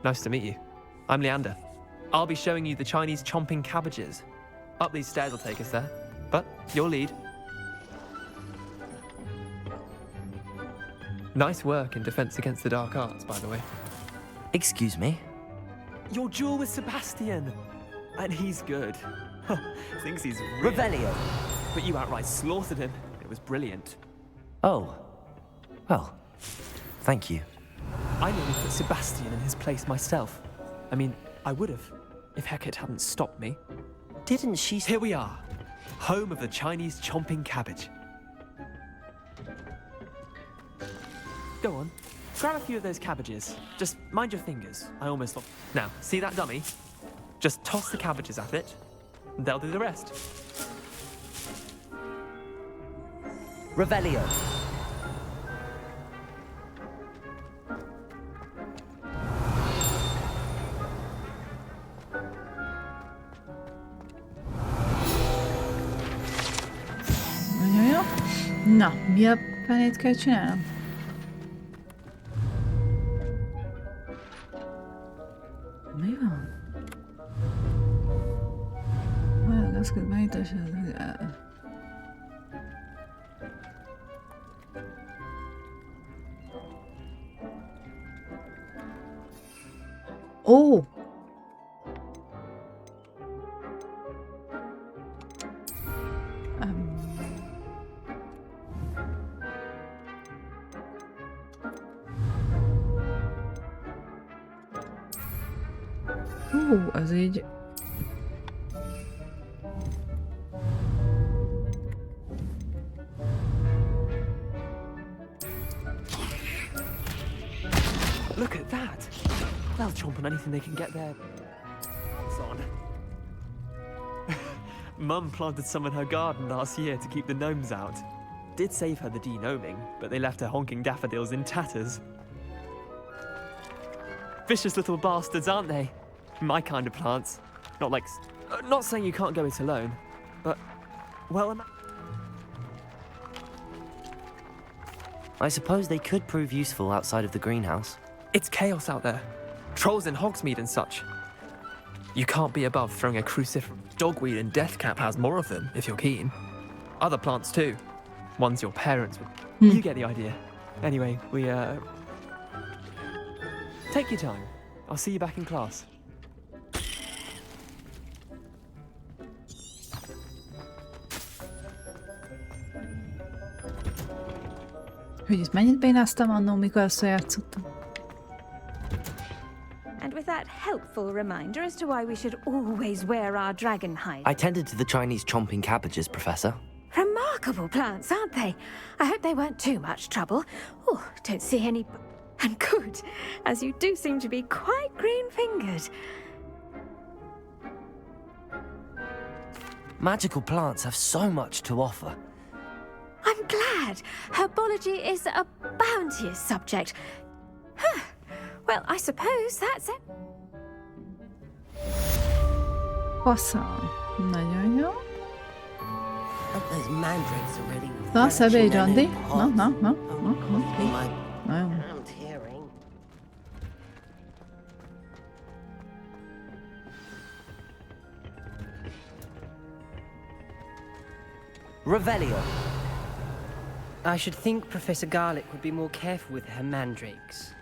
Nice to meet you. I'm Leander. I'll be showing you the Chinese chomping cabbages. Up these stairs will take us there. But your lead. Nice work in Defense Against the Dark Arts, by the way. Excuse me? Your duel with Sebastian. And he's good. Thinks he's real. Revelio. But you outright slaughtered him. It was brilliant. Oh. Well, thank you. I nearly put Sebastian in his place myself. I mean, I would have, if Hecate hadn't stopped me. Didn't she... Here we are. Home of the Chinese chomping cabbage. Go on. Grab a few of those cabbages. Just mind your fingers. I almost lost... Now, see that dummy? Just toss the cabbages at it, and they'll do the rest. Revelio. Nagyon jó. Na, mi a fenét kell csinálnom? Mi van? Olyan gazdag beállítás. Ó! Az így... Look at that! They'll chomp on anything they can get their hands on. Mum planted some in her garden last year to keep the gnomes out. Did save her the de-gnoming, but they left her honking daffodils in tatters. Vicious little bastards, aren't they? My kind of plants. Not like... not saying you can't go it alone, but... well, I suppose they could prove useful outside of the greenhouse. it's chaos out there. Trolls in Hogsmeade and such. You can't be above throwing a cruciferous. Dogweed and Deathcap has more of them, if you're keen. Other plants too. Ones your parents would... You get the idea. Anyway, take your time. I'll see you back in class. Hogy itt mennyit bénáztam annó, mikor azt játszottam. And with that helpful reminder as to why we should always wear our dragon hide. I tended to the Chinese chomping cabbages, Professor. Remarkable plants, aren't they? I hope they weren't too much trouble. Oh, don't see any... And good, as you do seem to be quite green-fingered. Magical plants have so much to offer. I'm glad. Herbology is a bounteous subject. Huh. Well, I suppose that's it. Faszal. Nagyon jó. Those mandrakes are ready. Na, szebb egy randi. Na. Na jó. Revelio. I should think Professor Garlick would be more careful with her mandrakes.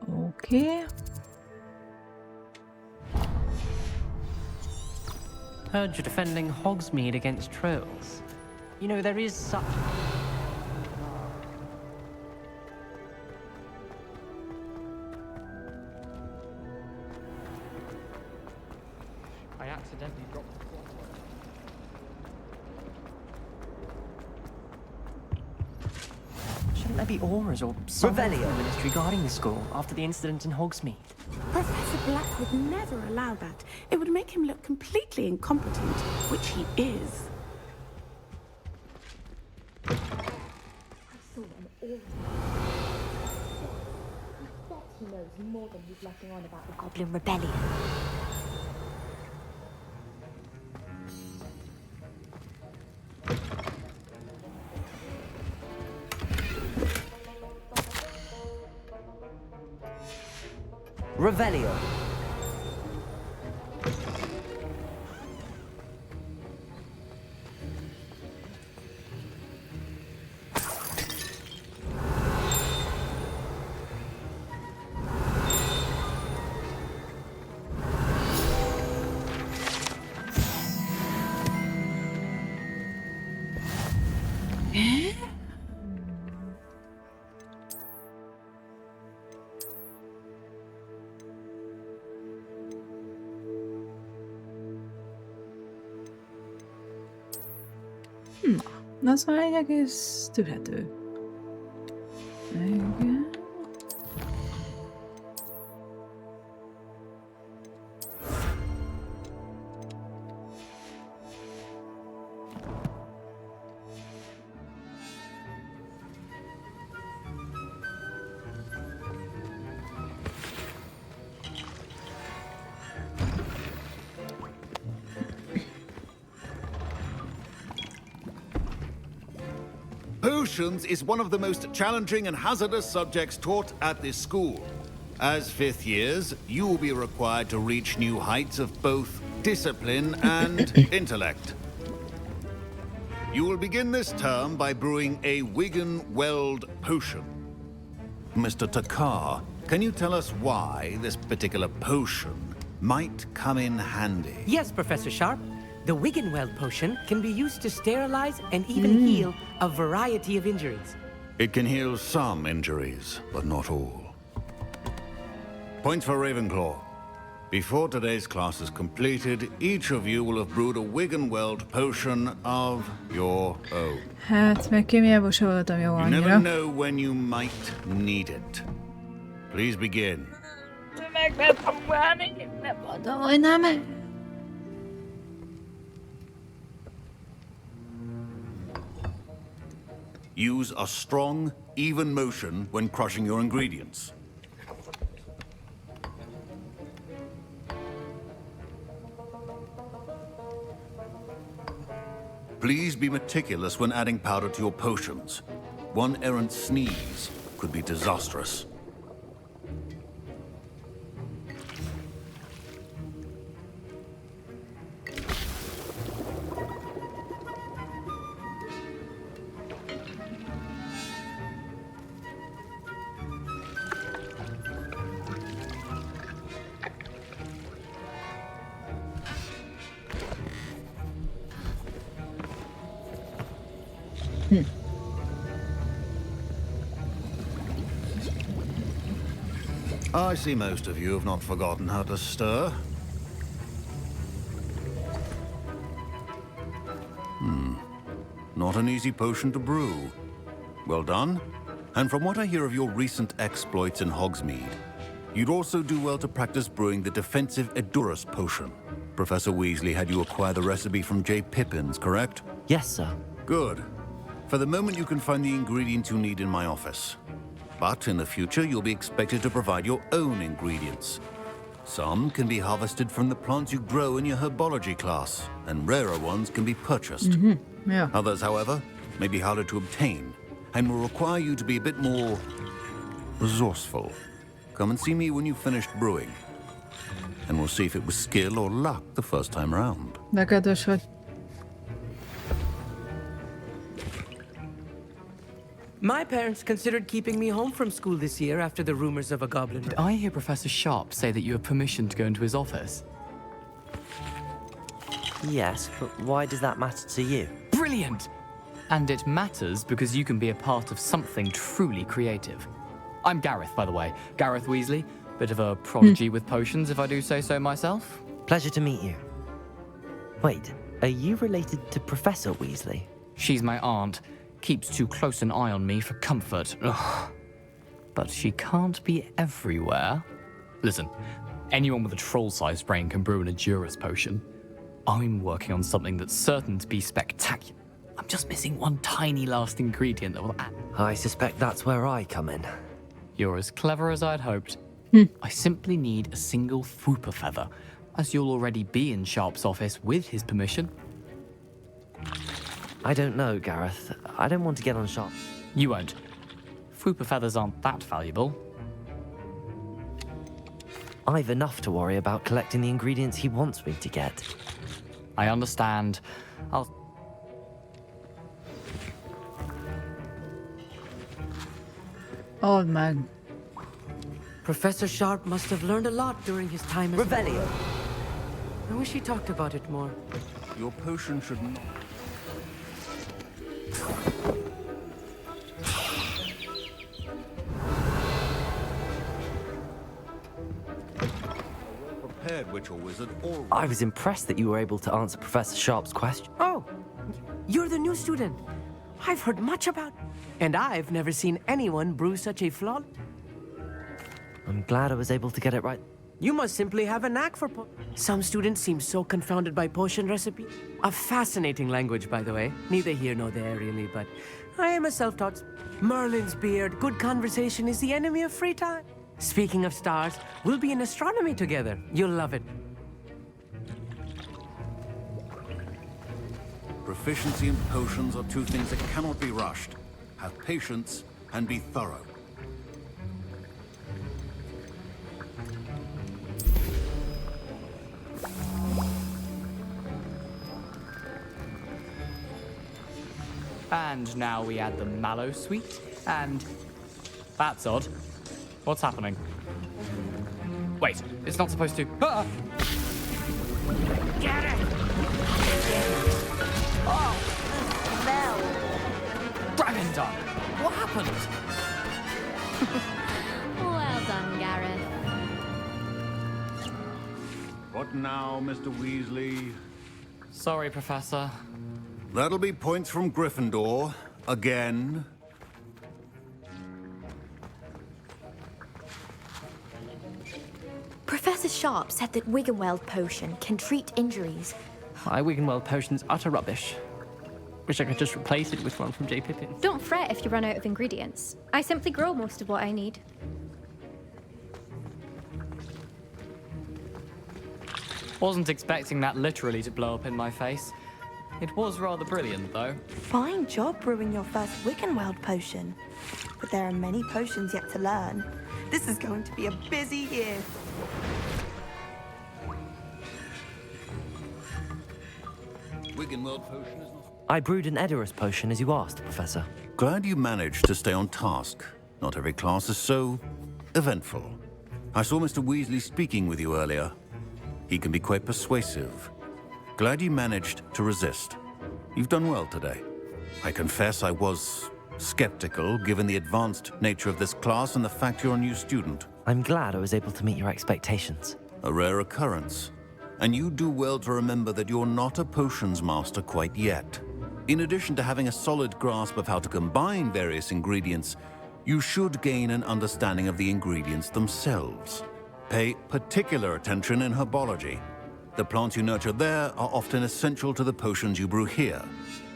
Okay. Heard you're defending Hogsmeade against trolls. You know, there is such... I accidentally dropped the plot. Shouldn't there be auras or something from the ministry guarding the school after the incident in Hogsmeade? Professor Black would never allow that. It would make him look completely incompetent, which he is. I saw an aura. I bet he knows more than he's letting on about the Goblin Rebellion. Revelio. Na, az már egy egész tűrhető. Igen. Potions is one of the most challenging and hazardous subjects taught at this school. As fifth years, you will be required to reach new heights of both discipline and intellect. You will begin this term by brewing a Wiggenweld potion. Mr. Takar, can you tell us why this particular potion might come in handy? Yes, Professor Sharp. The Wiggenweld potion can be used to sterilize and even heal a variety of injuries. It can heal some injuries, but not all. Points for Ravenclaw. Before today's class is completed, each of you will have brewed a Wiggenweld potion of your own. Hát, meg kémiából se voltam jó You annyira. never know when you might need it. Please begin. Mondom, hogy nem. Use a strong, even motion when crushing your ingredients. Please be meticulous when adding powder to your potions. One errant sneeze could be disastrous. I see most of you have not forgotten how to stir. Not an easy potion to brew. Well done. And from what I hear of your recent exploits in Hogsmeade, you'd also do well to practice brewing the defensive Edurus potion. Professor Weasley had you acquire the recipe from J. Pippins, correct? Yes, sir. Good. For the moment, you can find the ingredients you need in my office. But in the future, you'll be expected to provide your own ingredients. Some can be harvested from the plants you grow in your herbology class, and rarer ones can be purchased. Yeah. Others, however, may be harder to obtain, and will require you to be a bit more resourceful. Come and see me when you've finished brewing, and we'll see if it was skill or luck the first time round. De kedves vagy. My parents considered keeping me home from school this year after the rumors of a goblin. Did I hear Professor Sharp say that you have permission to go into his office? Yes, but why does that matter to you? Brilliant! And it matters because you can be a part of something truly creative. I'm Gareth, by the way. Gareth Weasley. Bit of a prodigy with potions, if I do say so myself. Pleasure to meet you. Wait, are you related to Professor Weasley? She's my aunt. Keeps too close an eye on me for comfort. Ugh. But she can't be everywhere. Listen, anyone with a troll-sized brain can brew an Edurus potion. I'm working on something that's certain to be spectacular. I'm just missing one tiny last ingredient that will add. I suspect that's where I come in. You're as clever as I'd hoped. I simply need a single Fwooper feather, as you'll already be in Sharp's office with his permission. I don't know, Gareth. I don't want to get on Sharp. You won't. Fwooper feathers aren't that valuable. I've enough to worry about collecting the ingredients he wants me to get. I understand. Old man. Professor Sharp must have learned a lot during his time as... Revelio. I wish he talked about it more. Your potion should not... Prepared witch or wizard or... I was impressed that you were able to answer Professor Sharp's question. Oh, you're the new student. I've heard much about... And I've never seen anyone brew such a flawed... I'm glad I was able to get it right. You must simply have a knack for Some students seem so confounded by potion recipes. A fascinating language, by the way. Neither here nor there, really, but I am a self-taught... Merlin's beard, good conversation is the enemy of free time. Speaking of stars, we'll be in astronomy together. You'll love it. Proficiency in potions are two things that cannot be rushed. have patience, and be thorough. And now we add the mallow sweet, and... That's odd. What's happening? Wait, it's not supposed to... Ah! Get it! Oh! Dragon done! What happened? Well done, Gareth. What now, Mr. Weasley? Sorry, Professor. That'll be points from Gryffindor. Again. Professor Sharp said that Wiggenweld potion can treat injuries. My Wiggenweld potion's utter rubbish. Wish I could just replace it with one from J. Pippin. Don't fret if you run out of ingredients. I simply grow most of what I need. Wasn't expecting that literally to blow up in my face. It was rather brilliant, though. Fine job brewing your first Wiggenweld potion. But there are many potions yet to learn. This is going to be a busy year. Wiggenweld potion is not... I brewed an Edorus potion as you asked, Professor. Glad you managed to stay on task. Not every class is so eventful. I saw Mr. Weasley speaking with you earlier. He can be quite persuasive. Glad you managed to resist. You've done well today. I confess I was skeptical, given the advanced nature of this class and the fact you're a new student. I'm glad I was able to meet your expectations. A rare occurrence. And you do well to remember that you're not a potions master quite yet. In addition to having a solid grasp of how to combine various ingredients, you should gain an understanding of the ingredients themselves. Pay particular attention in herbology. The plants you nurture there are often essential to the potions you brew here.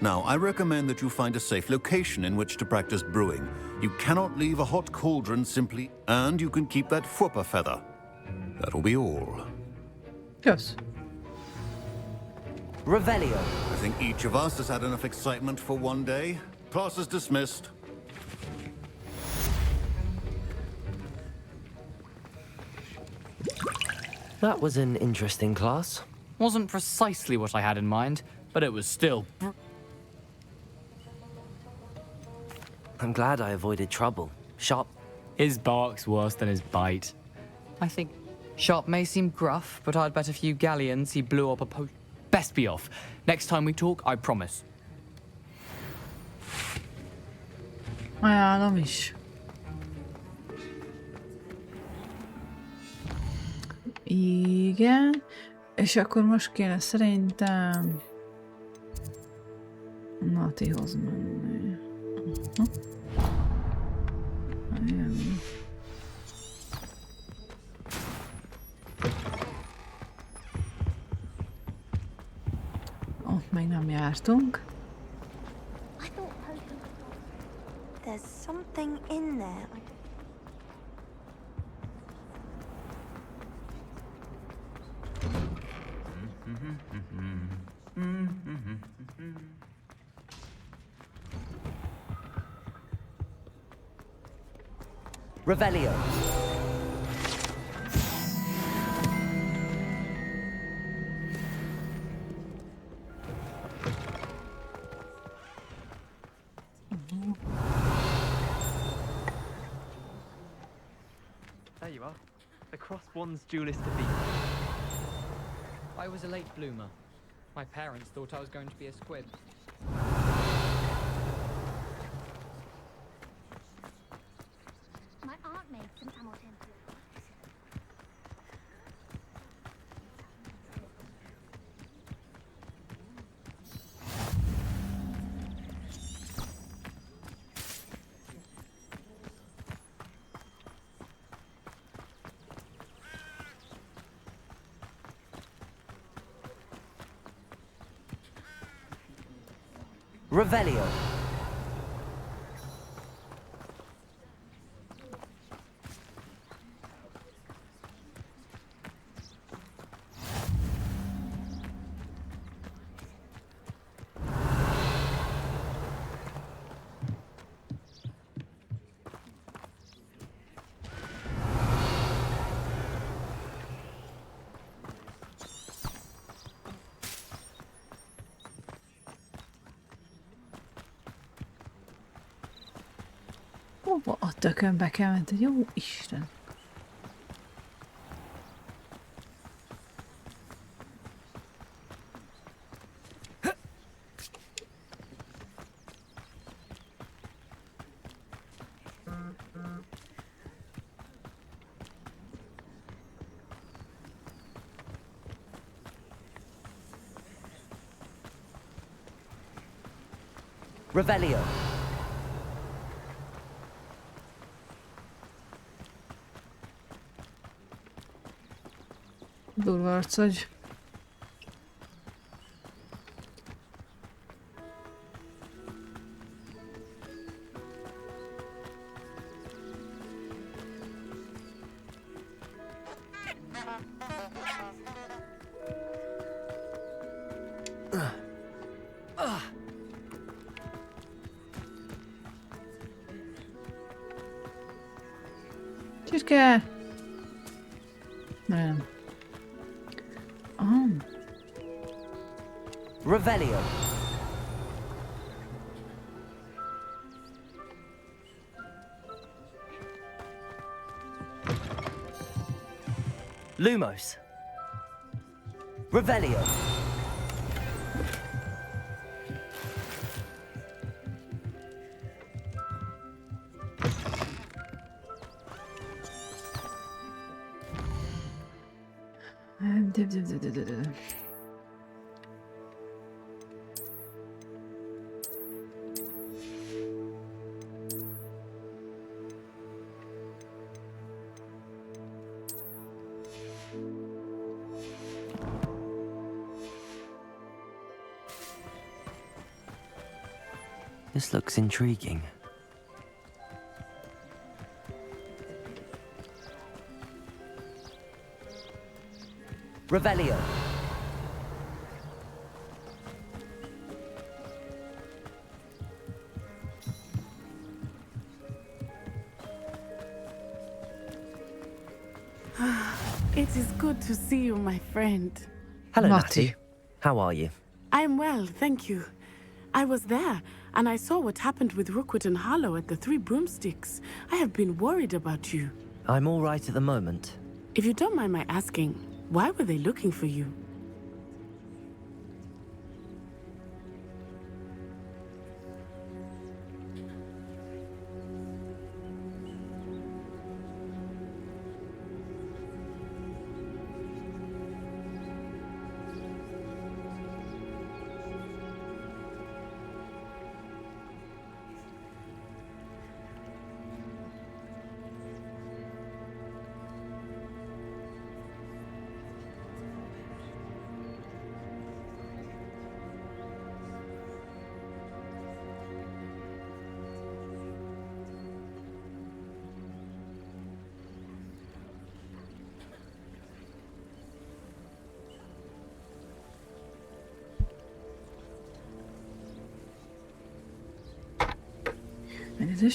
Now, I recommend that you find a safe location in which to practice brewing. You cannot leave a hot cauldron simply, and you can keep that Fwooper feather. That'll be all. Yes. Revelio. I think each of us has had enough excitement for one day. Class is dismissed. That was an interesting class. Wasn't precisely what I had in mind, but it was still... I'm glad I avoided trouble. Sharp. His bark's worse than his bite. I think Sharp may seem gruff, but I'd bet a few galleons he blew up a potion. Best be off. Next time we talk, I promise. Ajánlom is. Igen. És akkor most kéne szerintem Natihoz menni. Igen. Ott még nem jártunk. There's something in there. Revelio. There you are. The Cross Wands duelist defeat. I was a late bloomer. My parents thought I was going to be a squib. My aunt made some Hamilton. Revelio. Hova a tökönbe kell menni? Jó Isten! Revelio. Durva arc vagy. Csirke! Nem. Revelio. Lumos. Revelio. This looks intriguing. Revelio. It is good to see you, my friend. Hello, Natty. How are you? I'm well, thank you. I was there, and I saw what happened with Rookwood and Harlow at the Three Broomsticks. I have been worried about you. I'm all right at the moment. If you don't mind my asking, why were they looking for you?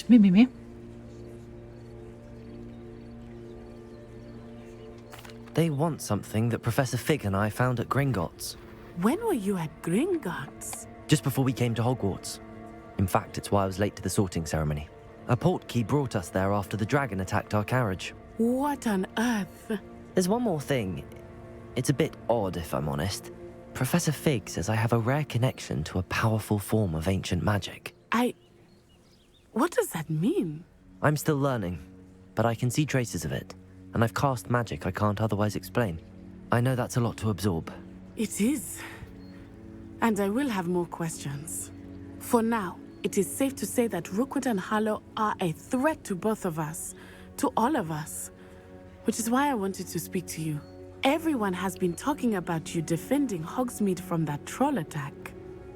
Mi? They want something that Professor Fig and I found at Gringotts. When were you at Gringotts? Just before we came to Hogwarts. In fact, it's why I was late to the sorting ceremony. A portkey brought us there after the dragon attacked our carriage. What on earth? There's one more thing. It's a bit odd, if I'm honest. Professor Fig says I have a rare connection to a powerful form of ancient magic. What does that mean? I'm still learning, but I can see traces of it, and I've cast magic I can't otherwise explain. I know that's a lot to absorb. It is. And I will have more questions. For now, it is safe to say that Rookwood and Harlow are a threat to both of us, to all of us, which is why I wanted to speak to you. Everyone has been talking about you defending Hogsmeade from that troll attack.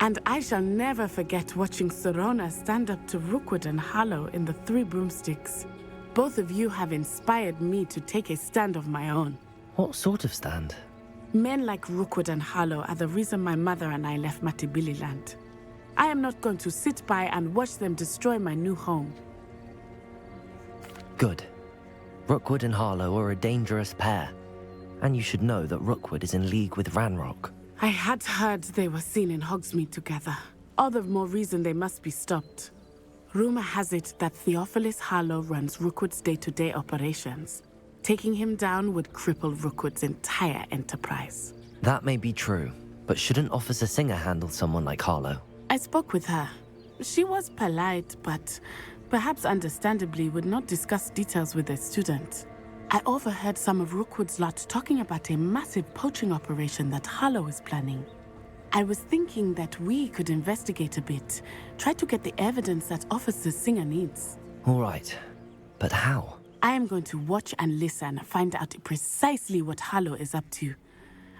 And I shall never forget watching Serona stand up to Rookwood and Harlow in the Three Broomsticks. Both of you have inspired me to take a stand of my own. What sort of stand? Men like Rookwood and Harlow are the reason my mother and I left Matabeleland. I am not going to sit by and watch them destroy my new home. Good. Rookwood and Harlow are a dangerous pair. And you should know that Rookwood is in league with Ranrock. I had heard they were seen in Hogsmeade together. All the more reason they must be stopped. Rumor has it that Theophilus Harlow runs Rookwood's day-to-day operations. Taking him down would cripple Rookwood's entire enterprise. That may be true, but shouldn't Officer Singer handle someone like Harlow? I spoke with her. She was polite, but perhaps understandably would not discuss details with a student. I overheard some of Rookwood's lot talking about a massive poaching operation that Harlow is planning. I was thinking that we could investigate a bit, try to get the evidence that Officer Singer needs. All right, but how? I am going to watch and listen, find out precisely what Harlow is up to.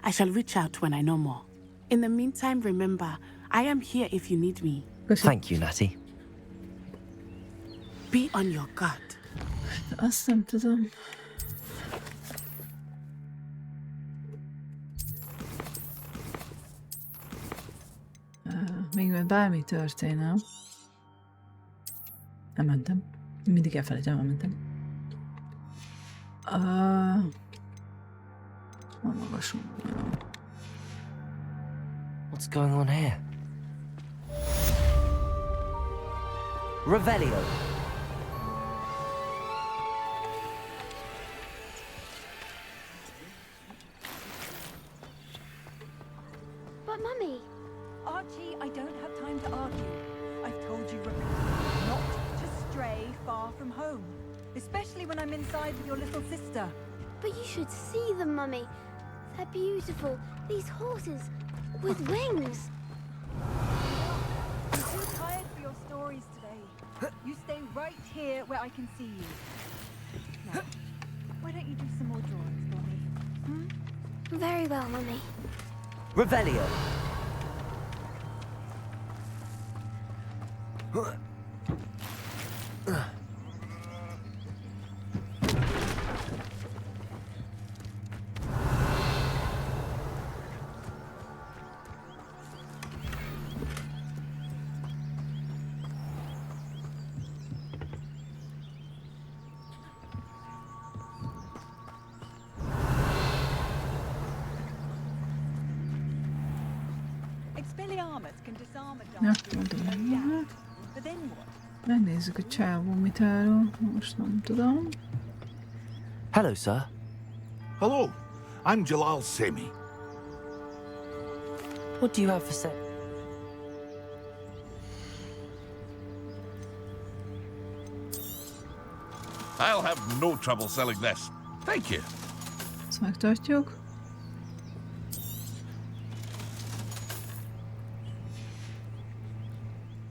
I shall reach out when I know more. In the meantime, remember, I am here if you need me. Thank you, Natty. Be on your guard. Azt nem tudom. Még mert bármi történne. Nem mentem. Mindig elfelejtem, nem mentem. What's going on here? Revelio. But Mummy... Archie, I don't have time to argue. I've told you repeatedly not to stray far from home. Especially when I'm inside with your little sister. But you should see them, Mummy. They're beautiful. These horses with wings. I'm too tired for your stories today. You stay right here where I can see you. Now, why don't you do some more drawings for me? Very well, Mummy. Revelio. Expelliarmus can disarm a Ja, dark mondom. but then what? Megnézzük a csávó mit árul. Most nem tudom. Hello, sir. Hello, I'm Jalal Semi. What do you have for sale? I'll have no trouble selling this. Thank you. Ezt megtartjuk.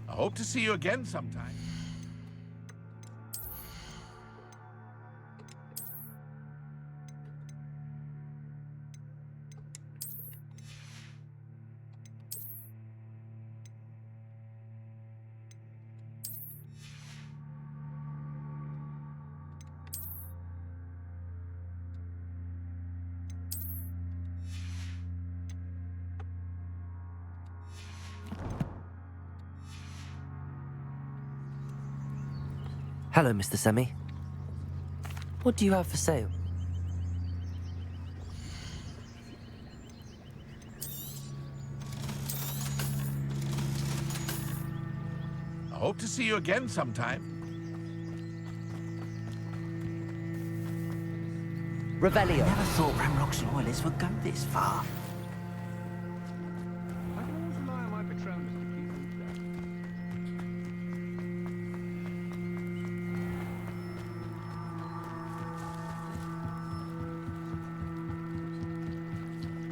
I hope to see you again sometime. Hello, Mr. Semi. What do you have for sale? I hope to see you again sometime. Revelio. I never thought Ramrock's loyalists would go this far.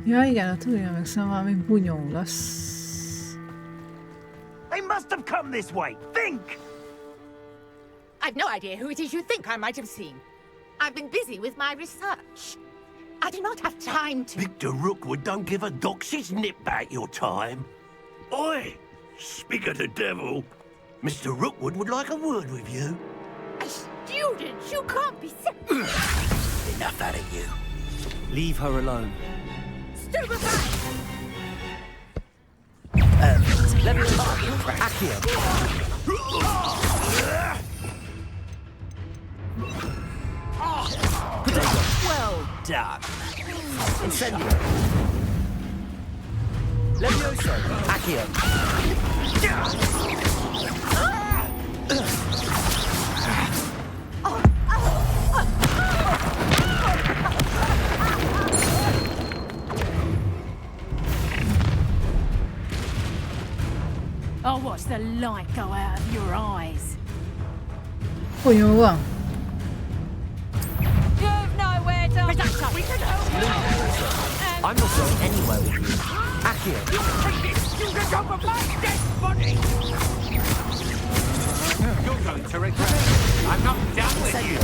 Ja igen, a tudja meg szóval valami bunyó lesz. They must have come this way. Think! I've no idea who it is you think I might have seen. I've been busy with my research. I do not have time to... Victor Rookwood don't give a doxy's nip back your time. Oi! Speak of the devil. Mr. Rookwood would like a word with you. A student? You can't be... Enough out of you. Leave her alone. Stupefy! Let me Accio. Well done. Incendio. Levioso. Accio. I'll watch the light go out of your eyes. Ó, jó van. You've nowhere to... We can help you! I'm not going anywhere with you. Akio! You take this student over my dead body! You're going to regret it. I'm not done with you.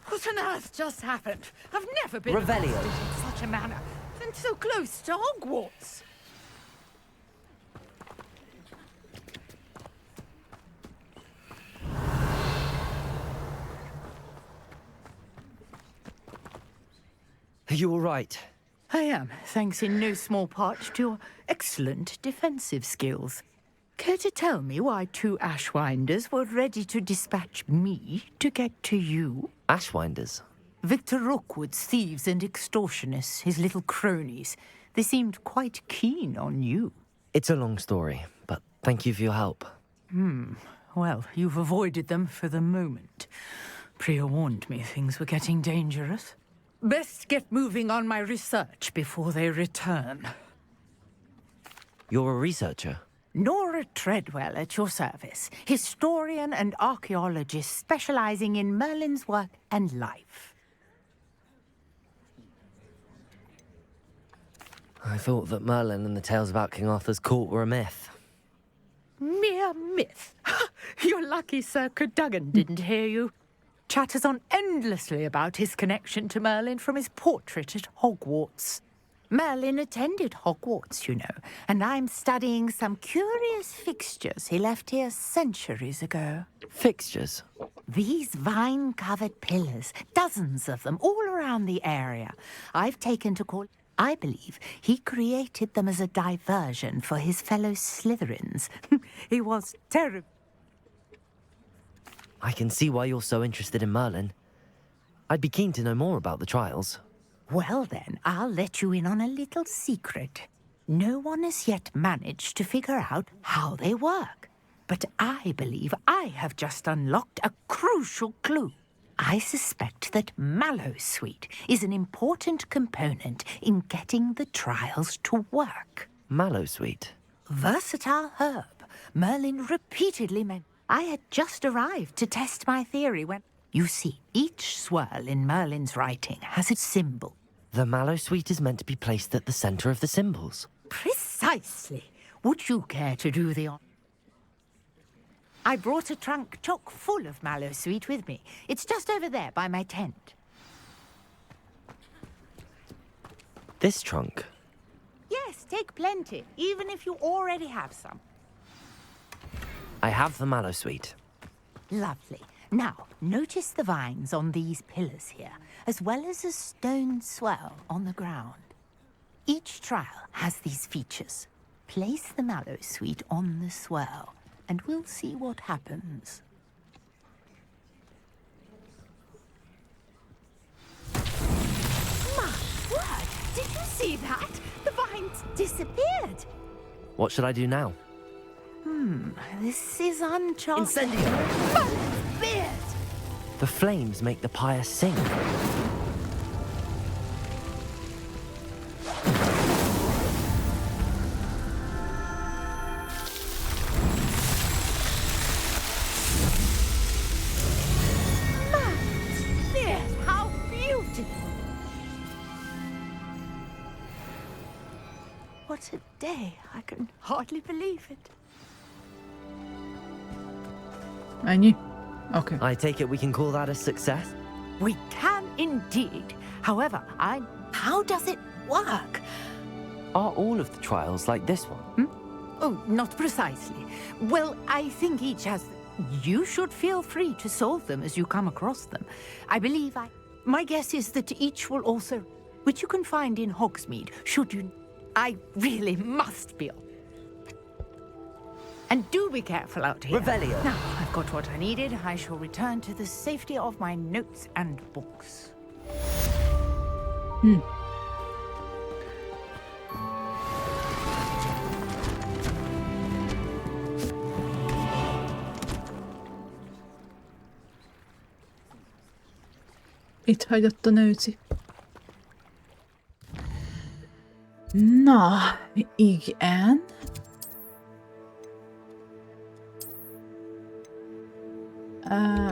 What on earth just happened? I've never been Revelio. accosted in such a manner, and so close to Hogwarts. Are you all right? I am, thanks in no small part to your excellent defensive skills. Care to tell me why 2 Ashwinders were ready to dispatch me to get to you? Ashwinders? Victor Rookwood's thieves and extortionists, his little cronies. They seemed quite keen on you. It's a long story, but thank you for your help. Well, you've avoided them for the moment. Priya warned me things were getting dangerous. Best get moving on my research before they return. You're a researcher? Nora Treadwell at your service, historian and archaeologist specializing in Merlin's work and life. I thought that Merlin and the tales about King Arthur's court were a myth. Mere myth. You're lucky Sir Cadogan didn't hear you. Chatters on endlessly about his connection to Merlin from his portrait at Hogwarts. Merlin attended Hogwarts, you know, and I'm studying some curious fixtures he left here centuries ago. Fixtures? These vine-covered pillars, dozens of them, all around the area. I've taken to call... I believe he created them as a diversion for his fellow Slytherins. He was terrible. I can see why you're so interested in Merlin. I'd be keen to know more about the trials. Well then, I'll let you in on a little secret. No one has yet managed to figure out how they work. But I believe I have just unlocked a crucial clue. I suspect that Mallowsweet is an important component in getting the trials to work. Mallowsweet? Versatile herb. Merlin repeatedly meant. I had just arrived to test my theory when... You see, each swirl in Merlin's writing has its symbol. The Mallowsweet is meant to be placed at the center of the symbols. Precisely. Would you care to do the honor? I brought a trunk chock full of Mallowsweet with me. It's just over there by my tent. This trunk? Yes, take plenty, even if you already have some. I have the Mallowsweet. Lovely. Now, notice the vines on these pillars here, as well as a stone swell on the ground. Each trial has these features. Place the Mallowsweet on the swell, and we'll see what happens. My word! Did you see that? The vines disappeared! What should I do now? This is uncharted. Incendio! Merlin's beard! The flames make the pyre sink. Merlin's beard! How beautiful! What a day! I can hardly believe it. Ennyi? Okay. I take it we can call that a success? We can indeed. However, how does it work? Are all of the trials like this one? Oh, not precisely. Well, I think each has... You should feel free to solve them as you come across them. I believe My guess is that each will also... Which you can find in Hogsmeade, should you... I really must be... And do be careful out here. Revelio. Now, I've got what I needed. I shall return to the safety of my notes and books. Itt hagyott a nőci. Na, igen. Aha.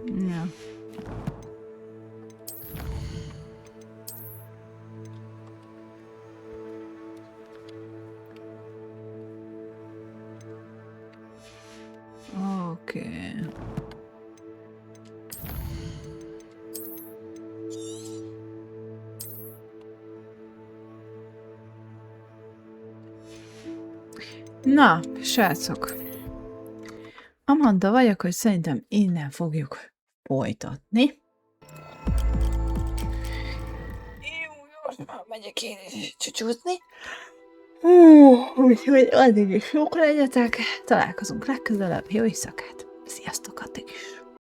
Ja. Oké. Na, srácok. Amanda vagyok, hogy szerintem innen fogjuk folytatni. Jó, már megyek én is csúcsúzni. Úgyhogy addig is jók legyetek. Találkozunk legközelebb. Jó éjszakát. Sziasztok, addig is.